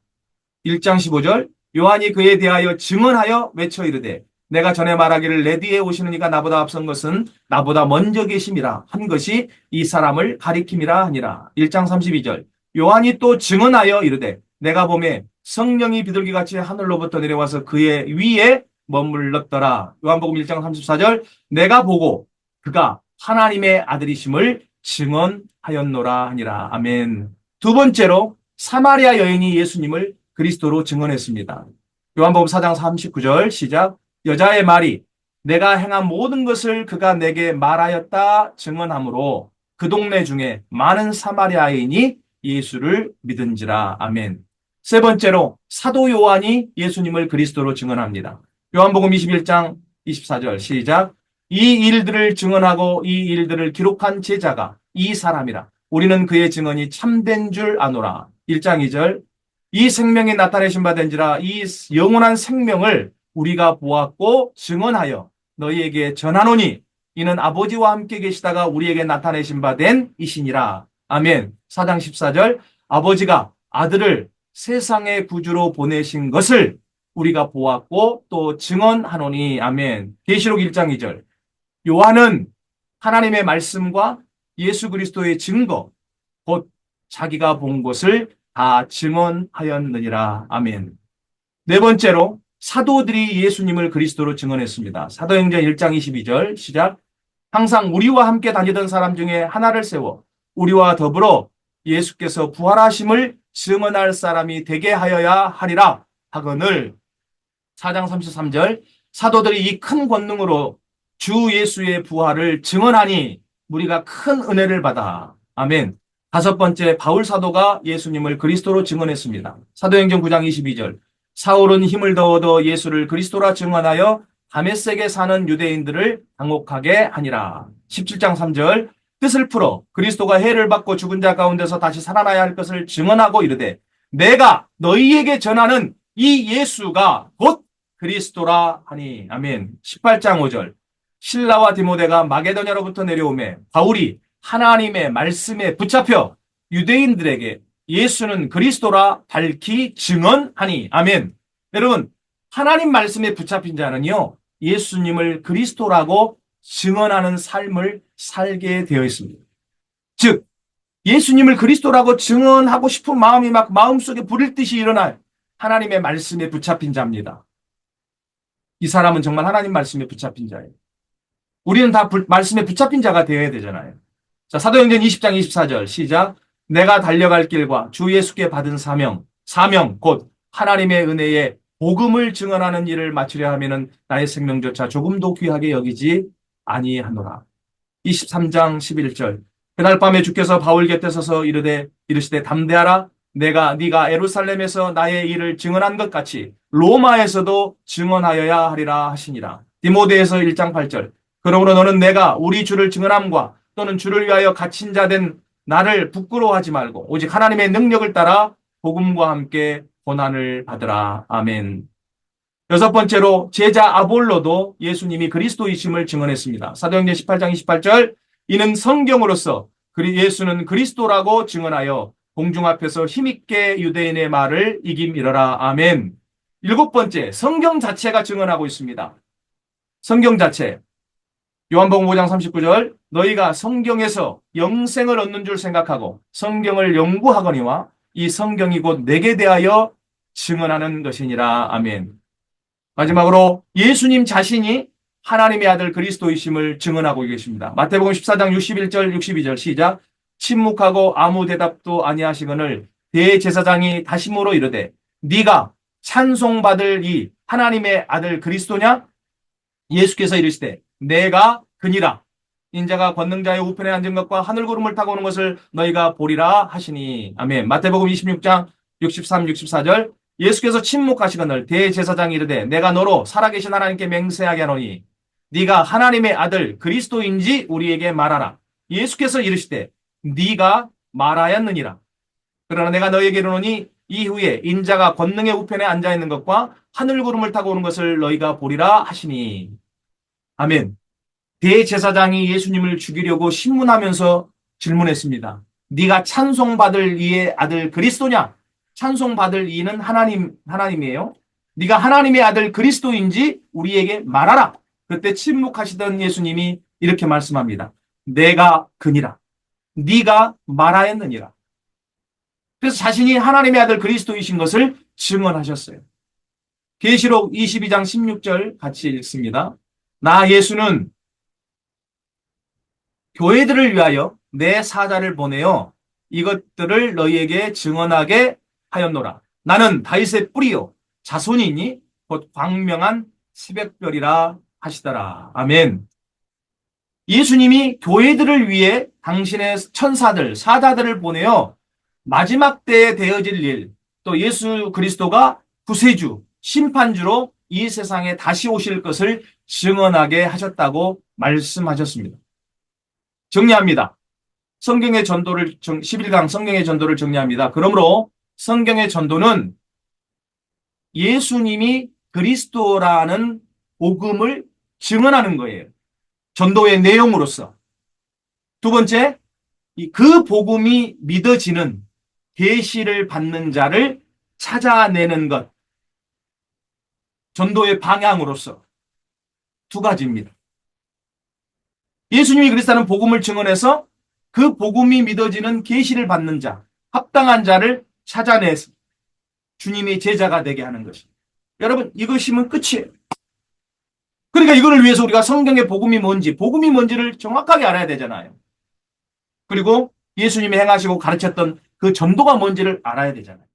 1장 15절. 요한이 그에 대하여 증언하여 외쳐 이르되 내가 전에 말하기를 내 뒤에 오시는 이가 나보다 앞선 것은 나보다 먼저 계심이라 한 것이 이 사람을 가리킴이라 하니라. 1장 32절. 요한이 또 증언하여 이르되 내가 보매 성령이 비둘기같이 하늘로부터 내려와서 그의 위에 머물렀더라. 요한복음 1장 34절. 내가 보고 그가 하나님의 아들이심을 증언하였노라 하니라. 아멘. 두 번째로 사마리아 여인이 예수님을 그리스도로 증언했습니다. 요한복음 4장 39절 시작. 여자의 말이 내가 행한 모든 것을 그가 내게 말하였다 증언하므로 그 동네 중에 많은 사마리아인이 예수를 믿은지라. 아멘. 세 번째로 사도 요한이 예수님을 그리스도로 증언합니다. 요한복음 21장 24절 시작. 이 일들을 증언하고 이 일들을 기록한 제자가 이 사람이라. 우리는 그의 증언이 참된 줄 아노라. 1장 2절. 이 생명이 나타내신 바 된지라. 이 영원한 생명을 우리가 보았고 증언하여 너희에게 전하노니 이는 아버지와 함께 계시다가 우리에게 나타내신 바 된 이시니라. 아멘. 4장 14절. 아버지가 아들을 세상의 구주로 보내신 것을 우리가 보았고 또 증언하노니. 아멘. 계시록 1장 2절. 요한은 하나님의 말씀과 예수 그리스도의 증거, 곧 자기가 본 것을 다 증언하였느니라. 아멘. 네 번째로 사도들이 예수님을 그리스도로 증언했습니다. 사도행전 1장 22절 시작. 항상 우리와 함께 다니던 사람 중에 하나를 세워 우리와 더불어 예수께서 부활하심을 증언할 사람이 되게 하여야 하리라 하거늘. 4장 33절 사도들이 이 큰 권능으로 주 예수의 부활을 증언하니 우리가 큰 은혜를 받아. 아멘. 다섯 번째, 바울 사도가 예수님을 그리스도로 증언했습니다. 사도행전 9장 22절 사울은 힘을 더어더 예수를 그리스도라 증언하여 다메섹에 사는 유대인들을 당혹하게 하니라. 17장 3절 뜻을 풀어 그리스도가 해를 받고 죽은 자 가운데서 다시 살아나야 할 것을 증언하고 이르되 내가 너희에게 전하는 이 예수가 곧 그리스도라 하니. 아멘. 18장 5절 실라와 디모데가 마게도냐로부터 내려오매 바울이 하나님의 말씀에 붙잡혀 유대인들에게 예수는 그리스도라 밝히 증언하니. 아멘. 여러분, 하나님 말씀에 붙잡힌 자는요, 예수님을 그리스도라고 증언하는 삶을 살게 되어 있습니다. 즉, 예수님을 그리스도라고 증언하고 싶은 마음이 막 마음속에 불일 듯이 일어날 하나님의 말씀에 붙잡힌 자입니다. 이 사람은 정말 하나님 말씀에 붙잡힌 자예요. 우리는 다 말씀에 붙잡힌 자가 되어야 되잖아요. 자, 사도행전 20장 24절 시작. 내가 달려갈 길과 주 예수께 받은 사명 곧 하나님의 은혜에 복음을 증언하는 일을 마치려 하면은 나의 생명조차 조금도 귀하게 여기지 아니하노라. 23장 11절 그날 밤에 주께서 바울 곁에 서서 이르시되 담대하라. 네가 예루살렘에서 나의 일을 증언한 것 같이 로마에서도 증언하여야 하리라 하시니라. 디모데에서 1장 8절 그러므로 너는 내가 우리 주를 증언함과 또는 주를 위하여 갇힌 자 된 나를 부끄러워하지 말고 오직 하나님의 능력을 따라 복음과 함께 고난을 받으라. 아멘. 여섯 번째로 제자 아볼로도 예수님이 그리스도이심을 증언했습니다. 사도행전 18장 28절 이는 성경으로서 예수는 그리스도라고 증언하여 공중 앞에서 힘있게 유대인의 말을 이김이러라. 아멘. 일곱 번째, 성경 자체가 증언하고 있습니다. 성경 자체. 요한복음 5장 39절 너희가 성경에서 영생을 얻는 줄 생각하고 성경을 연구하거니와 이 성경이 곧 내게 대하여 증언하는 것이니라. 아멘. 마지막으로 예수님 자신이 하나님의 아들 그리스도이심을 증언하고 계십니다. 마태복음 14장 61절 62절 시작. 침묵하고 아무 대답도 아니하시거늘 대제사장이 다시므로 이르되 네가 찬송받을 이 하나님의 아들 그리스도냐? 예수께서 이르시되 내가 그니라. 인자가 권능자의 우편에 앉은 것과 하늘구름을 타고 오는 것을 너희가 보리라 하시니. 아멘. 마태복음 26장 63, 64절 예수께서 침묵하시거늘 대제사장이 이르되 내가 너로 살아계신 하나님께 맹세하게 하노니 네가 하나님의 아들 그리스도인지 우리에게 말하라. 예수께서 이르시되 네가 말하였느니라. 그러나 내가 너희에게 이르노니 이후에 인자가 권능의 우편에 앉아있는 것과 하늘구름을 타고 오는 것을 너희가 보리라 하시니. 아멘. 대제사장이 예수님을 죽이려고 신문하면서 질문했습니다. 네가 찬송받을 이의 아들 그리스도냐? 찬송받을 이는 하나님이에요. 네가 하나님의 아들 그리스도인지 우리에게 말하라. 그때 침묵하시던 예수님이 이렇게 말씀합니다. 내가 그니라. 네가 말하였느니라. 그래서 자신이 하나님의 아들 그리스도이신 것을 증언하셨어요. 계시록 22장 16절 같이 읽습니다. 나 예수는 교회들을 위하여 내 사자를 보내어 이것들을 너희에게 증언하게 하였노라. 나는 다윗의 뿌리요 자손이니 곧 광명한 새벽별이라 하시더라. 아멘. 예수님이 교회들을 위해 당신의 천사들, 사자들을 보내어 마지막 때에 되어질 일, 또 예수 그리스도가 구세주, 심판주로 이 세상에 다시 오실 것을 증언하게 하셨다고 말씀하셨습니다. 정리합니다. 성경의 전도를 11강 성경의 전도를 정리합니다. 그러므로 성경의 전도는 예수님이 그리스도라는 복음을 증언하는 거예요. 전도의 내용으로서. 두 번째, 그 복음이 믿어지는 계시를 받는 자를 찾아내는 것. 전도의 방향으로서 두 가지입니다. 예수님이 그리스도라는 복음을 증언해서 그 복음이 믿어지는 계시를 받는 자, 합당한 자를 찾아내서 주님의 제자가 되게 하는 것입니다. 여러분, 이것이면 끝이에요. 그러니까 이거를 위해서 우리가 성경의 복음이 뭔지를 정확하게 알아야 되잖아요. 그리고 예수님이 행하시고 가르쳤던 그 전도가 뭔지를 알아야 되잖아요.